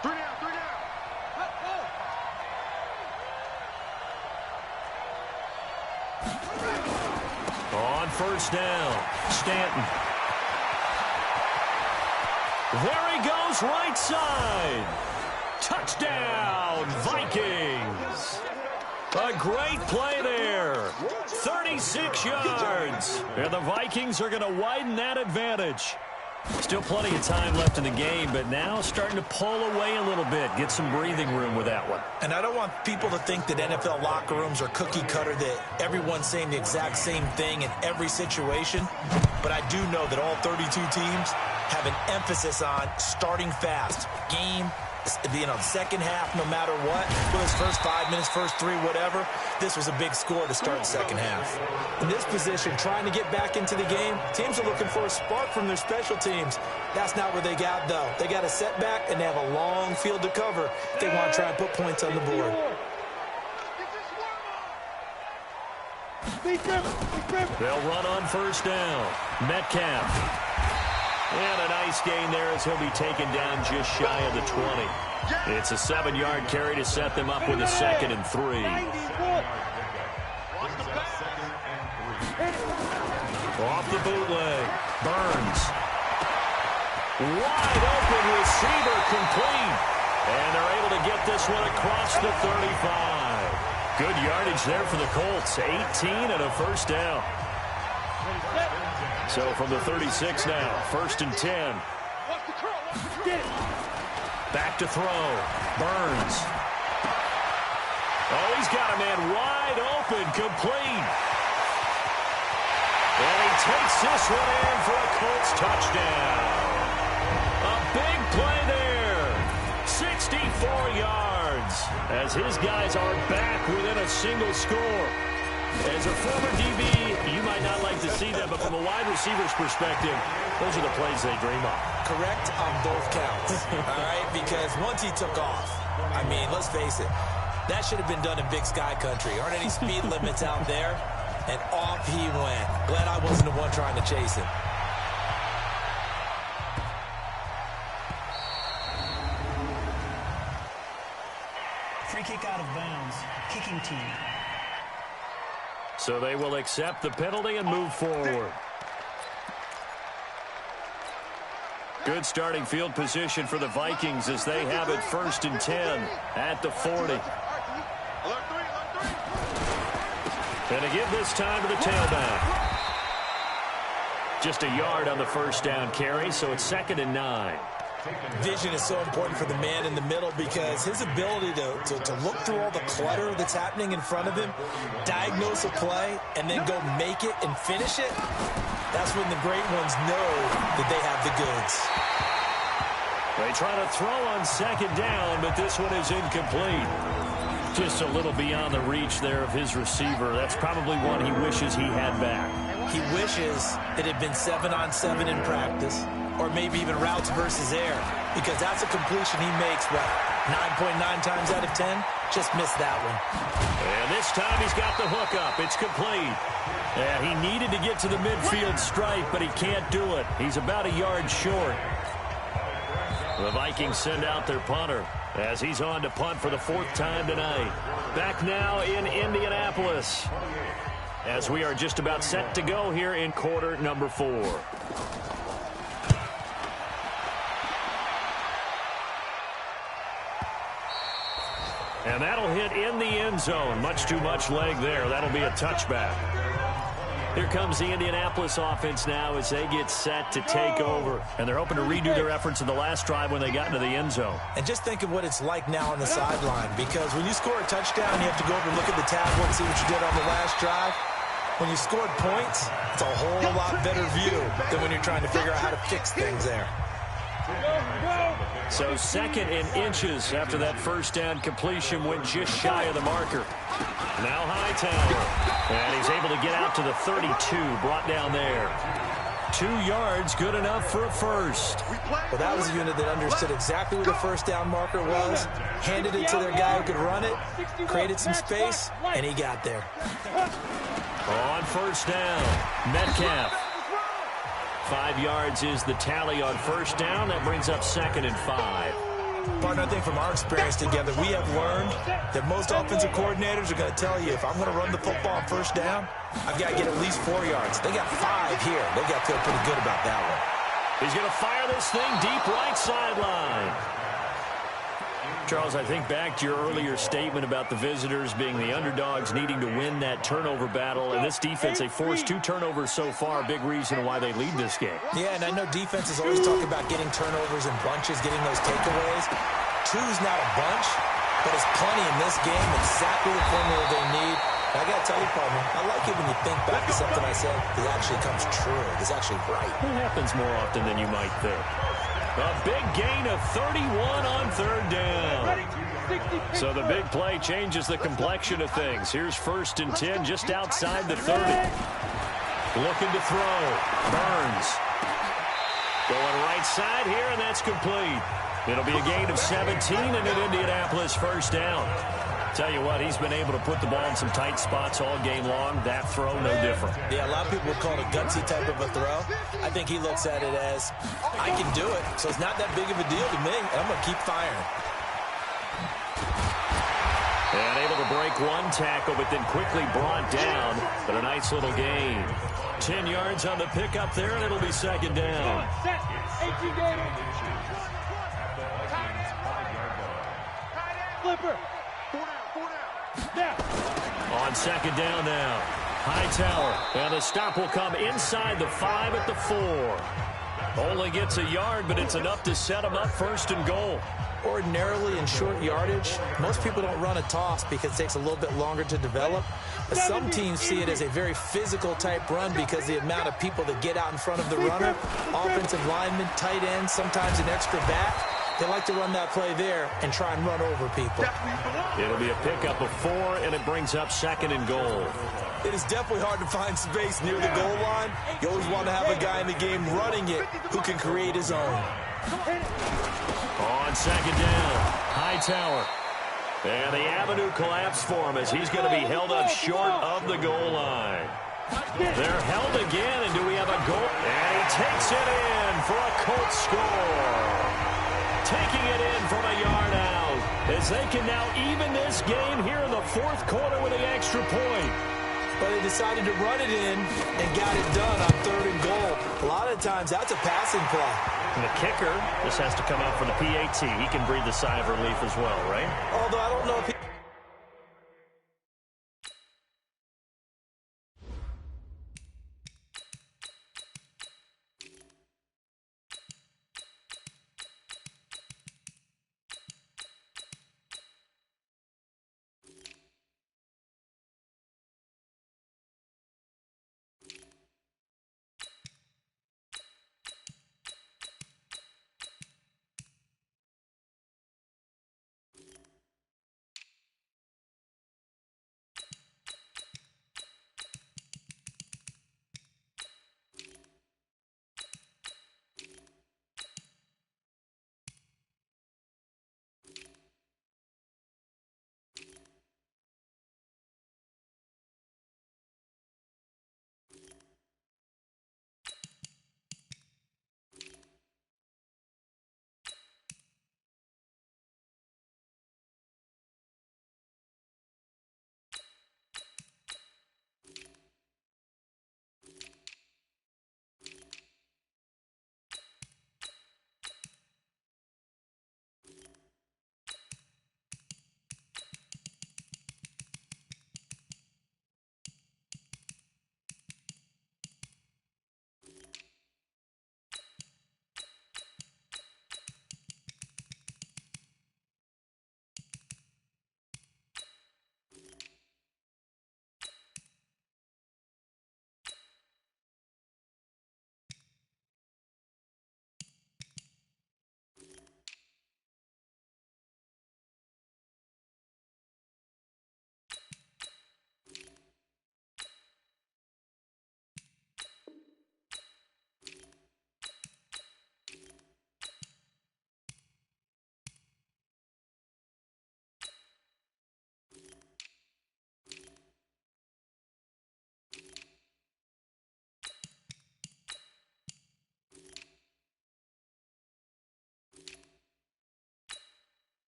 Speaker 4: 3 down.
Speaker 2: On first down, Stanton. There he goes, right side. Touchdown, Vikings. A great play there. 36 yards. And the Vikings are going to widen that advantage. Still plenty of time left in the game, but now starting to pull away a little bit. Get some breathing room with that one.
Speaker 3: And I don't want people to think that NFL locker rooms are cookie cutter, that everyone's saying the exact same thing in every situation. But I do know that all 32 teams have an emphasis on starting fast. Game, second half, no matter what. Whether it's first 5 minutes, first 3, whatever. This was a big score to start the second half. In this position, trying to get back into the game, teams are looking for a spark from their special teams. That's not what they got, though. They got a setback, and they have a long field to cover if they want to try and put points on the board.
Speaker 2: They'll run on first down. Metcalf. And a nice gain there as he'll be taken down just shy of the 20. It's a 7-yard carry to set them up with a 2nd and 3. Off the bootleg. Burns. Wide open receiver, complete. And they're able to get this one across the 35. Good yardage there for the Colts. 18 and a first down. So from the 36 now, 1st and 10. Back to throw. Burns. Oh, he's got a man wide open, complete. And he takes this one in for a Colts touchdown. A big play there. 64 yards as his guys are back within a single score. As a former DB, you might not like to see that, but from a wide receiver's perspective, those are the plays they dream of.
Speaker 3: Correct on both counts, all right? Because once he took off, I mean, let's face it, that should have been done in Big Sky Country. Aren't any speed limits out there? And off he went. Glad I wasn't the one trying to chase him.
Speaker 5: Free kick out of bounds. Kicking team.
Speaker 2: So they will accept the penalty and move forward. Good starting field position for the Vikings as they have it 1st and 10 at the 40. And to give this time to the tailback. Just a yard on the first down carry, so it's 2nd and 9.
Speaker 3: Vision is so important for the man in the middle because his ability to look through all the clutter that's happening in front of him, diagnose a play, and then go make it and finish it, that's when the great ones know that they have the goods.
Speaker 2: They try to throw on 2nd down, but this one is incomplete. Just a little beyond the reach there of his receiver. That's probably one he wishes he had back.
Speaker 3: He wishes it had been 7-on-7 in practice, or maybe even routes versus air, because that's a completion he makes, 9.9 times out of 10? Just missed that one.
Speaker 2: And this time he's got the hook up. It's complete. Yeah, he needed to get to the midfield stripe, but he can't do it. He's about a yard short. The Vikings send out their punter as he's on to punt for the 4th time tonight. Back now in Indianapolis as we are just about set to go here in quarter number 4. And that'll hit in the end zone. Much too much leg there. That'll be a touchback. Here comes the Indianapolis offense now as they get set to take over. And they're hoping to redo their efforts in the last drive when they got into the end zone.
Speaker 3: And just think of what it's like now on the sideline, because when you score a touchdown, you have to go over and look at the tablet and see what you did on the last drive. When you scored points, it's a whole lot better view than when you're trying to figure out how to fix things there.
Speaker 2: So 2nd and inches after that first down completion went just shy of the marker. Now Hightower. And he's able to get out to the 32, brought down there. 2 yards, good enough for a first.
Speaker 3: Well, that was a unit that understood exactly where the first down marker was, handed it to their guy who could run it, created some space, and he got there.
Speaker 2: On first down, Metcalf. 5 yards is the tally on first down. That brings up 2nd and 5.
Speaker 3: Partner, I think from our experience together, we have learned that most offensive coordinators are going to tell you, if I'm going to run the football on first down, I've got to get at least 4 yards. They got 5 here. They've got to feel pretty good about that one.
Speaker 2: He's going to fire this thing deep right sideline. Charles, I think back to your earlier statement about the visitors being the underdogs needing to win that turnover battle. And this defense, they forced 2 turnovers so far. Big reason why they lead this game.
Speaker 3: Yeah, and I know defenses always talk about getting turnovers in bunches, getting those takeaways. 2's not a bunch, but it's plenty in this game. Exactly the formula they need. And I got to tell you, partner, I like it when you think back to something I said that actually comes true. It's actually right.
Speaker 2: It happens more often than you might think. A big gain of 31 on 3rd down. So the big play changes the complexion of things. Here's 1st and 10 just outside the 30. Looking to throw. Burns. Going right side here, and that's complete. It'll be a gain of 17 and an Indianapolis first down. Tell you what, he's been able to put the ball in some tight spots all game long. That throw, no different.
Speaker 3: Yeah, a lot of people would call it a gutsy type of a throw. I think he looks at it as, I can do it, so it's not that big of a deal to me, and I'm going to keep firing.
Speaker 2: And able to break 1 tackle, but then quickly brought down. But a nice little gain. 10 yards on the pickup there, and it'll be 2nd down.
Speaker 6: Flipper.
Speaker 2: On 2nd down now. Hightower. And the stop will come inside the 5 at the 4. Only gets a yard, but it's enough to set him up 1st and goal.
Speaker 3: Ordinarily in short yardage, most people don't run a toss because it takes a little bit longer to develop. But some teams see it as a very physical type run because the amount of people that get out in front of the runner, offensive linemen, tight ends, sometimes an extra back, they like to run that play there and try and run over people.
Speaker 2: It'll be a pickup of 4, and it brings up 2nd and goal.
Speaker 3: It is definitely hard to find space near the goal line. You always want to have a guy in the game running it who can create his own.
Speaker 2: On 2nd down, Hightower. And the avenue collapsed for him as he's going to be held up short of the goal line. They're held again, and do we have a goal? And he takes it in for a Colts score. Taking it in from a yard out as they can now even this game here in the 4th quarter with an extra point.
Speaker 3: But they decided to run it in and got it done on 3rd and goal. A lot of times that's a passing play.
Speaker 2: And the kicker just has to come out for the PAT. He can breathe a sigh of relief as well, right?
Speaker 3: Although I don't know if he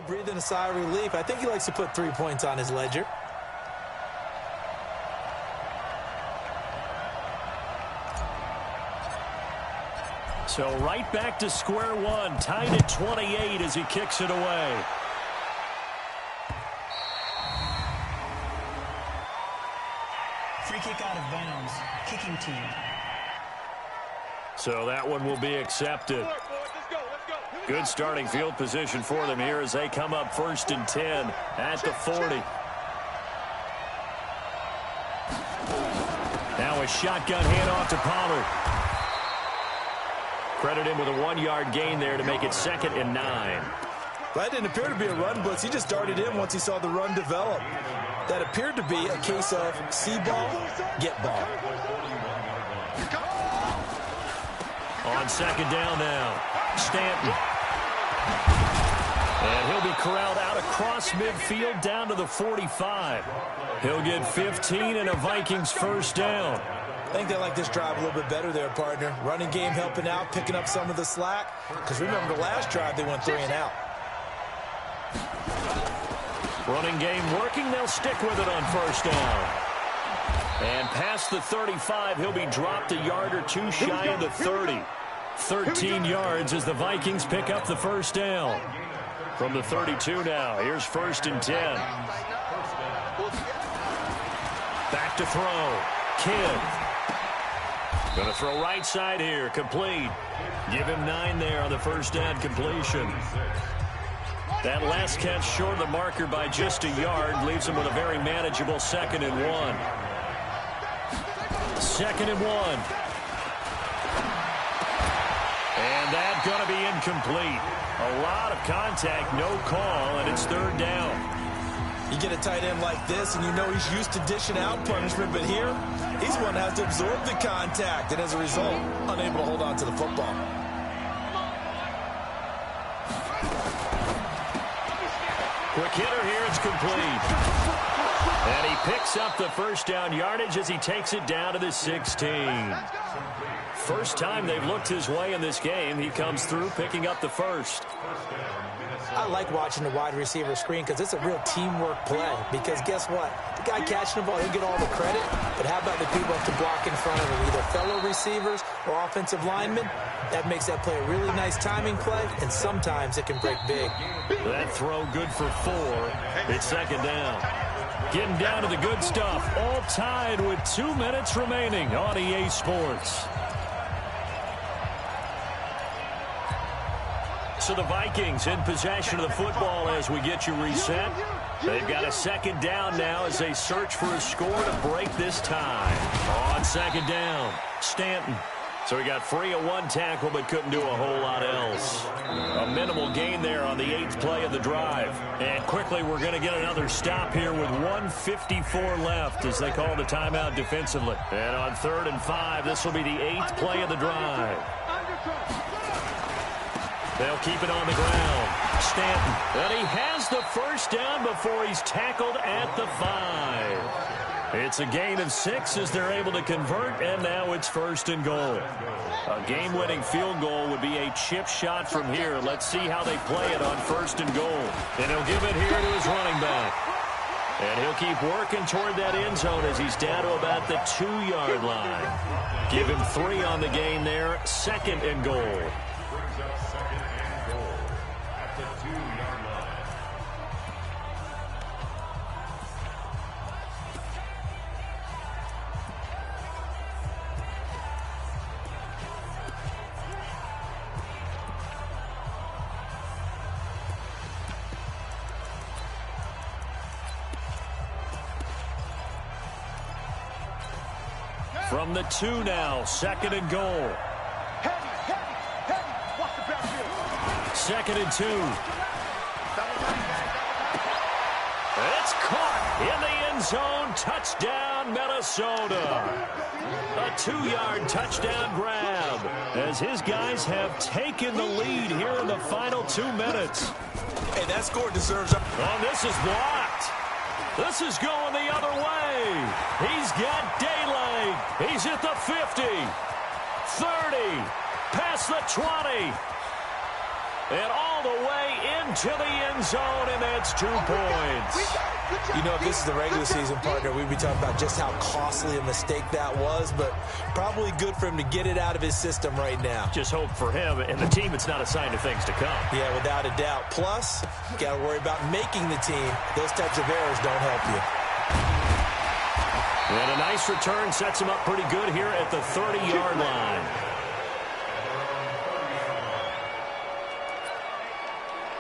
Speaker 3: probably breathing a sigh of relief. I think he likes to put 3 points on his ledger.
Speaker 2: So right back to square one, tied at 28 as he kicks it away.
Speaker 5: Free kick out of bounds. Kicking team.
Speaker 2: So that one will be accepted. Good starting field position for them here as they come up 1st and 10 at the 40. Now a shotgun handoff to Pollard. Credit him with a 1-yard gain there to make it 2nd and 9.
Speaker 3: That didn't appear to be a run blitz. He just darted in once he saw the run develop. That appeared to be a case of see ball, get ball.
Speaker 2: On 2nd down now, Stanton. And he'll be corralled out across midfield down to the 45. He'll get 15 and a Vikings 1st down.
Speaker 3: I think they like this drive a little bit better there, partner. Running game helping out, picking up some of the slack. Because remember, the last drive they went 3 and out.
Speaker 2: Running game working. They'll stick with it on 1st down. And past the 35, he'll be dropped a yard or two shy of the 30. 13 yards as the Vikings pick up the 1st down. From the 32 now, here's 1st and 10. Back to throw. Kidd. Going to throw right side here. Complete. Give him 9 there on the 1st down completion. That last catch short of the marker by just a yard leaves him with a very manageable 2nd and 1. 2nd and 1. And that's going to be incomplete. A lot of contact, no call, and it's 3rd down.
Speaker 3: You get a tight end like this, and you know he's used to dishing out punishment, but here, he's the one that has to absorb the contact, and as a result, unable to hold on to the football.
Speaker 2: Quick hitter here, it's complete. And he picks up the 1st down yardage as he takes it down to the 16. First time they've looked his way in this game. He comes through picking up the 1st.
Speaker 3: I like watching the wide receiver screen because it's a real teamwork play. Because guess what? The guy catching the ball, he'll get all the credit. But how about the people up to block in front of him? Either fellow receivers or offensive linemen. That makes that play a really nice timing play. And sometimes it can break big.
Speaker 2: That throw good for 4. It's 2nd down. Getting down to the good stuff. All tied with 2 minutes remaining on EA Sports. So the Vikings in possession of the football as we get you reset. They've got a 2nd down now as they search for a score to break this tie. On 2nd down, Stanton. So he got free of 1 tackle but couldn't do a whole lot else. A minimal gain there on the 8th play of the drive. And quickly we're going to get another stop here with 1:54 left as they call the timeout defensively. And on 3rd and 5, this will be the 8th play of the drive. They'll keep it on the ground. Stanton. And he has the 1st down before he's tackled at the 5. It's a gain of 6 as they're able to convert, and now it's 1st and goal. A game-winning field goal would be a chip shot from here. Let's see how they play it on 1st and goal. And he'll give it here to his running back. And he'll keep working toward that end zone as he's down to about the 2-yard line. Give him 3 on the gain there. 2nd and goal. From the 2 now, 2nd and goal. 2nd and 2. It's caught in the end zone. Touchdown, Minnesota. A 2-yard touchdown grab as his guys have taken the lead here in the final 2 minutes.
Speaker 3: Hey, that score deserves...
Speaker 2: Oh, this is blocked. This is going the other way. He's got daylight. He's at the 50, 30, past the 20, and all the way into the end zone, and that's 2 points.
Speaker 3: You know, if this is the regular season, partner, we'd be talking about just how costly a mistake that was, but probably good for him to get it out of his system right now.
Speaker 2: Just hope for him and the team it's not a sign of things to come.
Speaker 3: Yeah, without a doubt. Plus, you got to worry about making the team. Those types of errors don't help you.
Speaker 2: And a nice return sets him up pretty good here at the 30-yard line.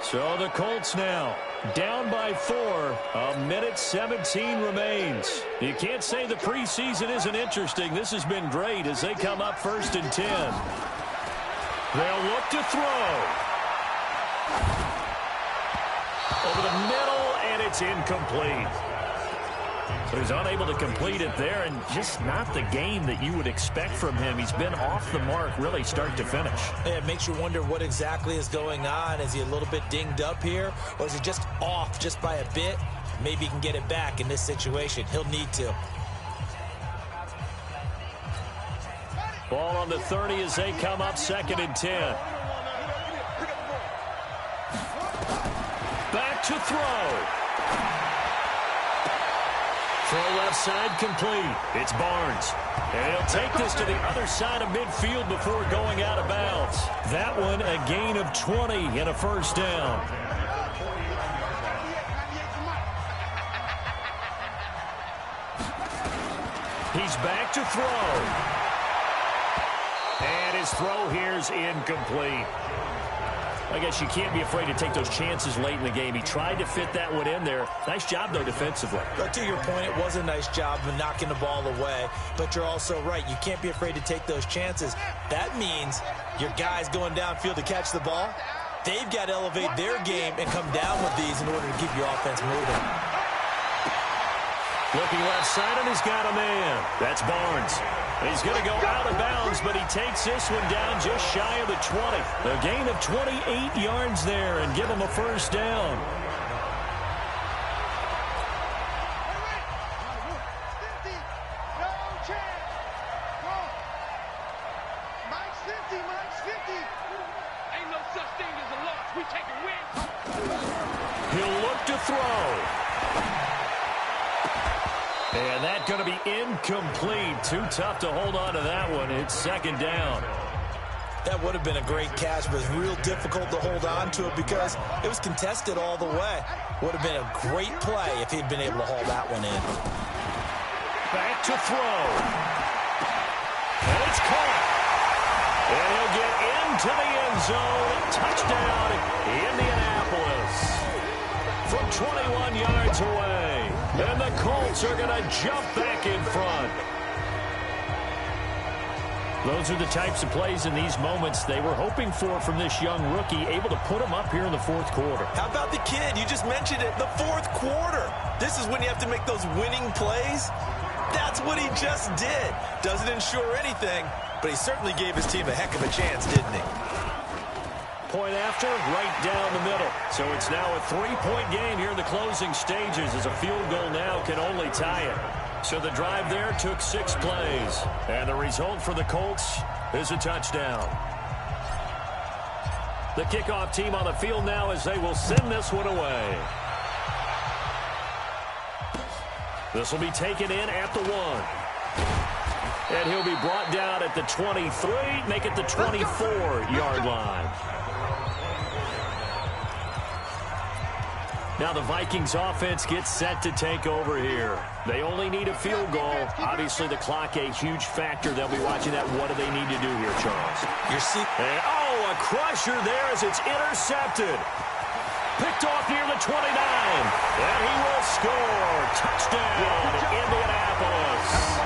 Speaker 2: So the Colts now down by 4. 1:17 remains. You can't say the preseason isn't interesting. This has been great as they come up 1st and 10. They'll look to throw. Over the middle, and it's incomplete. So he's unable to complete it there, and just not the game that you would expect from him. He's been off the mark really start to finish.
Speaker 3: Yeah, it makes you wonder what exactly is going on. Is he a little bit dinged up here, or is he just off just by a bit? Maybe he can get it back in this situation. He'll need to.
Speaker 2: Ball on the 30 as they come up 2nd and 10. Back to throw. Throw left side complete. It's Barnes. And he'll take this to the other side of midfield before going out of bounds. That one a gain of 20 and a 1st down. He's back to throw. And his throw here's incomplete. I guess you can't be afraid to take those chances late in the game. He tried to fit that one in there. Nice job, though, defensively.
Speaker 3: But to your point, it was a nice job of knocking the ball away. But you're also right. You can't be afraid to take those chances. That means your guys going downfield to catch the ball, they've got to elevate their game and come down with these in order to keep your offense moving.
Speaker 2: Looking left side, and he's got a man. That's Barnes. He's going to go out of bounds, but he takes this one down just shy of the 20. A gain of 28 yards there and give him a 1st down.
Speaker 6: Ain't no such thing as a loss. We take a win.
Speaker 2: He'll look to throw. And that's going to be incomplete. Too tough to hold on to that one. It's 2nd down.
Speaker 3: That would have been a great catch, but it's real difficult to hold on to it because it was contested all the way. Would have been a great play if he'd been able to haul that one in.
Speaker 2: Back to throw. And it's caught. And he'll get into the end zone. Touchdown, Indianapolis. From 21 yards away. And the Colts are going to jump back in front. Those are the types of plays in these moments they were hoping for from this young rookie, able to put him up here in the 4th quarter.
Speaker 3: How about the kid? You just mentioned it, the 4th quarter. This is when you have to make those winning plays. That's what he just did. Doesn't ensure anything, but he certainly gave his team a heck of a chance, didn't he?
Speaker 2: Point after, right down the middle. So it's now a 3-point game here in the closing stages as a field goal now can only tie it. So the drive there took 6 plays. And the result for the Colts is a touchdown. The kickoff team on the field now as they will send this one away. This will be taken in at the 1. And he'll be brought down at the 23, make it the 24-yard line. Now the Vikings offense gets set to take over here. They only need a field goal. Obviously the clock a huge factor. They'll be watching that. What do they need to do here, Charles? And, a crusher there as it's intercepted. Picked off near the 29. And he will score. Touchdown, Indianapolis.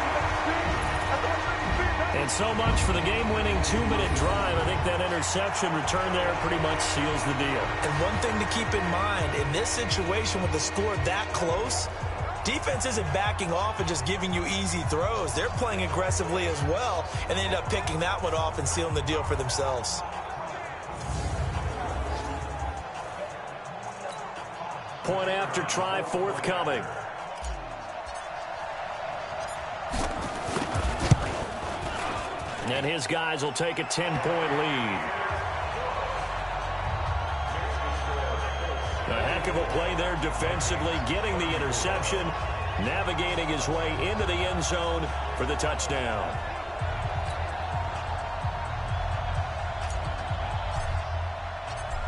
Speaker 2: And so much for the game-winning 2-minute drive. I think that interception return there pretty much seals the deal.
Speaker 3: And one thing to keep in mind, in this situation with the score that close, defense isn't backing off and just giving you easy throws. They're playing aggressively as well, and they end up picking that one off and sealing the deal for themselves.
Speaker 2: Point after try forthcoming. And his guys will take a 10-point lead. heck of a play there defensively, getting the interception, navigating his way into the end zone for the touchdown.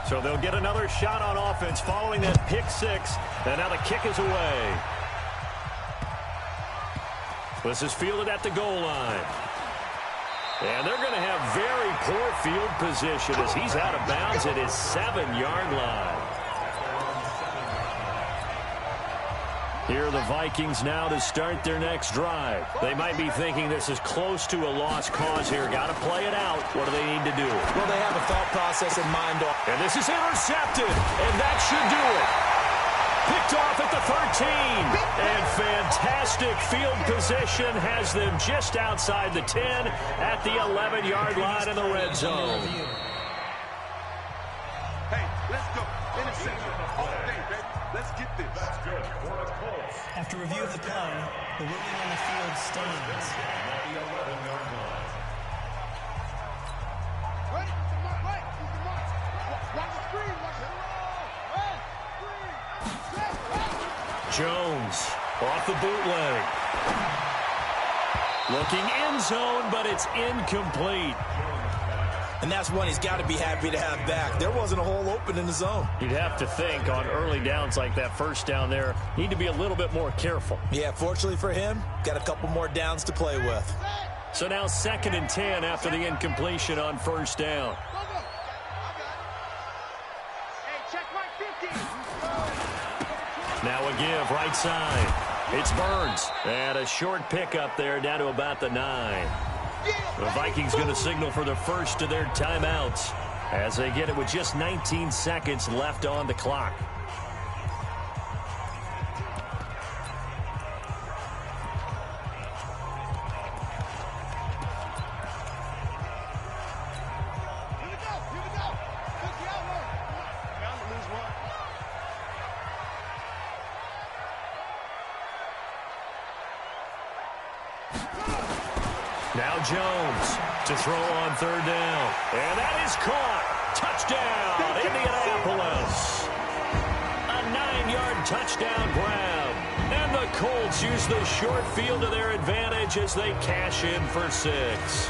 Speaker 2: So they'll get another shot on offense following that pick six, and now the kick is away. This is fielded at the goal line. And they're going to have very poor field position as he's out of bounds at his 7-yard line. Here are the Vikings now to start their next drive. They might be thinking this is close to a lost cause here. Got to play it out. What do they need to do?
Speaker 3: Well, they have a thought process in mind.
Speaker 2: And this is intercepted, and that should do it. Picked off at the 13. And fantastic field position has them just outside the 10 at the 11-yard line in the red zone.
Speaker 7: Hey, let's go. Interception. All day, baby. Let's get this.
Speaker 4: That's good for the Colts.
Speaker 5: After review of the play, the ruling on the field stands.
Speaker 4: At the 11-yard line.
Speaker 7: Wait. Watch the screen. Watch it.
Speaker 2: Jones off the bootleg. Looking end zone, but it's incomplete.
Speaker 3: And that's one he's got to be happy to have back. There wasn't a hole open in the zone.
Speaker 2: You'd have to think on early downs like that first down there, need to be a little bit more careful.
Speaker 3: Yeah, fortunately for him, got a couple more downs to play with.
Speaker 2: So now 2nd and 10 after the incompletion on first down. Now a give, right side. It's Burns. And a short pickup there down to about the 9. The Vikings going to signal for the first of their timeouts as they get it with just 19 seconds left on the clock. Now Jones to throw on 3rd down. And that is caught. Touchdown, Indianapolis. A 9-yard touchdown grab. And the Colts use the short field to their advantage as they cash in for 6.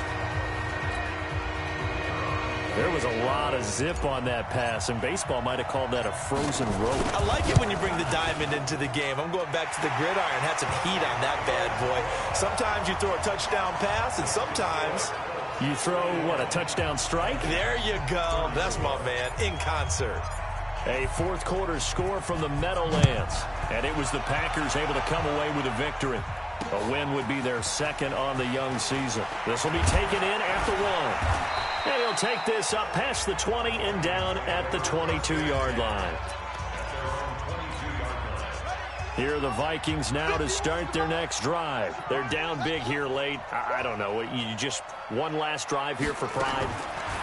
Speaker 2: There was a lot of zip on that pass, and baseball might have called that a frozen rope.
Speaker 3: I like it when you bring the diamond into the game. I'm going back to the gridiron. Had some heat on that bad boy. Sometimes you throw a touchdown pass, and sometimes
Speaker 2: you throw, what, a touchdown strike?
Speaker 3: There you go. That's my man, in concert.
Speaker 2: A 4th quarter score from the Meadowlands, and it was the Packers able to come away with a victory. A win would be their 2nd on the young season. This will be taken in at the 1. And he'll take this up past the 20 and down at the 22-yard line. Here are the Vikings now to start their next drive. They're down big here late. I don't know. You just one last drive here for pride?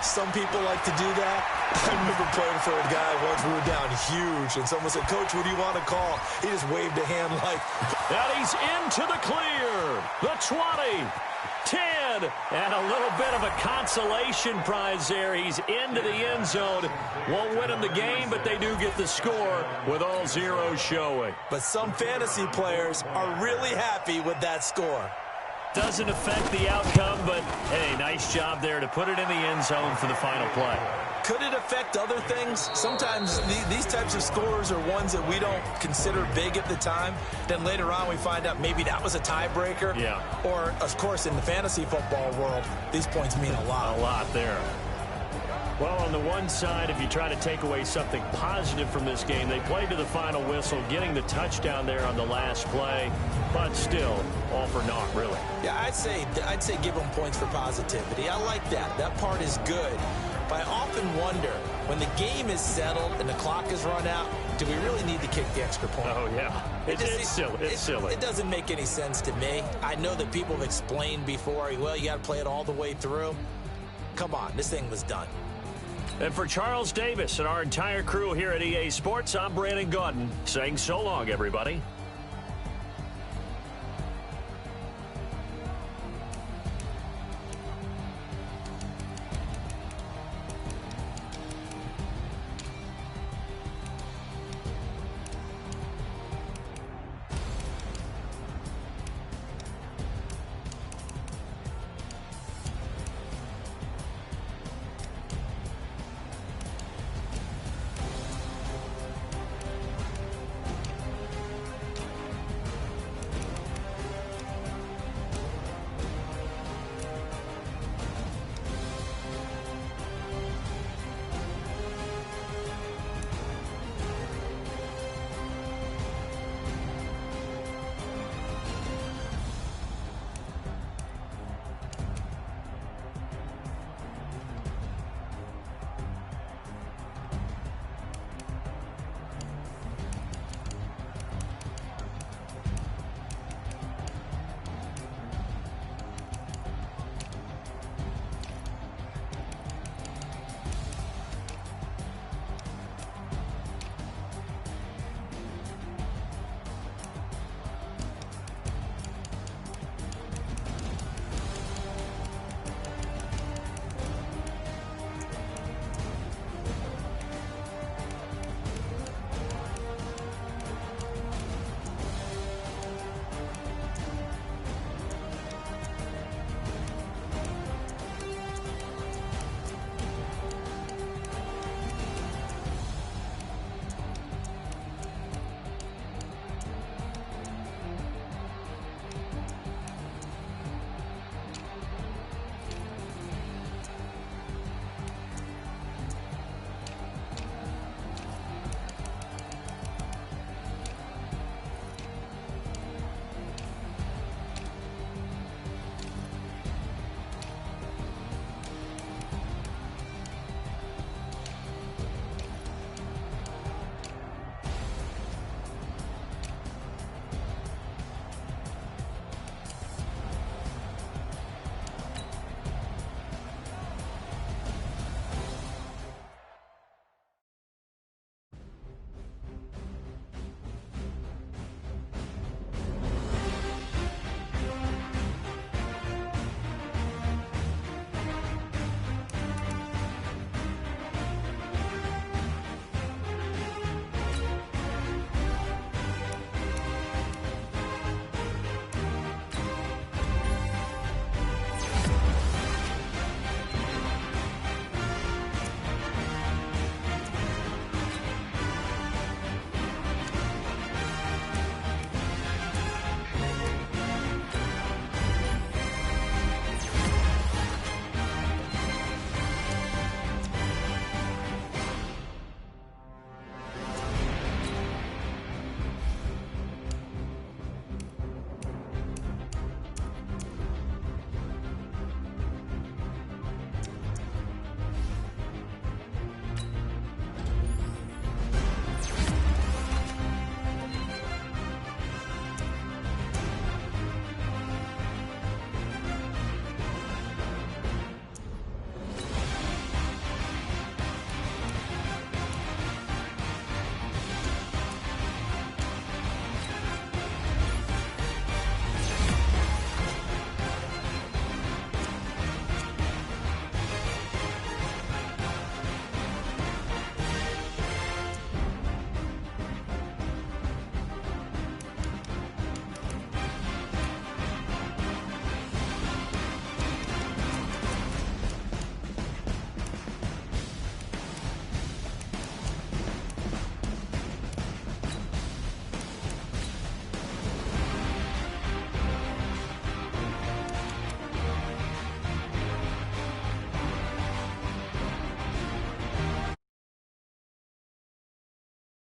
Speaker 3: Some people like to do that. I remember playing for a guy once. We were down huge, and someone said, "Coach, what do you want to call?" He just waved a hand like...
Speaker 2: And he's into the clear. The 20. 10, and a little bit of a consolation prize there. He's into the end zone. Won't win him the game, but they do get the score with all zeros showing.
Speaker 3: But some fantasy players are really happy with that score.
Speaker 2: Doesn't affect the outcome, but, hey, nice job there to put it in the end zone for the final play.
Speaker 3: Could it affect other things? Sometimes these types of scores are ones that we don't consider big at the time. Then later on we find out maybe that was a tiebreaker.
Speaker 2: Yeah.
Speaker 3: Or, of course, in the fantasy football world, these points mean a lot.
Speaker 2: A lot there. Well, on the one side, if you try to take away something positive from this game, they played to the final whistle, getting the touchdown there on the last play, but still, all for naught, really.
Speaker 3: Yeah, I'd say give them points for positivity. I like that. That part is good. But I often wonder, when the game is settled and the clock is run out, do we really need to kick the extra point?
Speaker 2: Oh, yeah. It's silly. It's silly.
Speaker 3: It doesn't make any sense to me. I know that people have explained before, well, you got to play it all the way through. Come on, this thing was done.
Speaker 2: And for Charles Davis and our entire crew here at EA Sports, I'm Brandon Gaudin saying so long, everybody.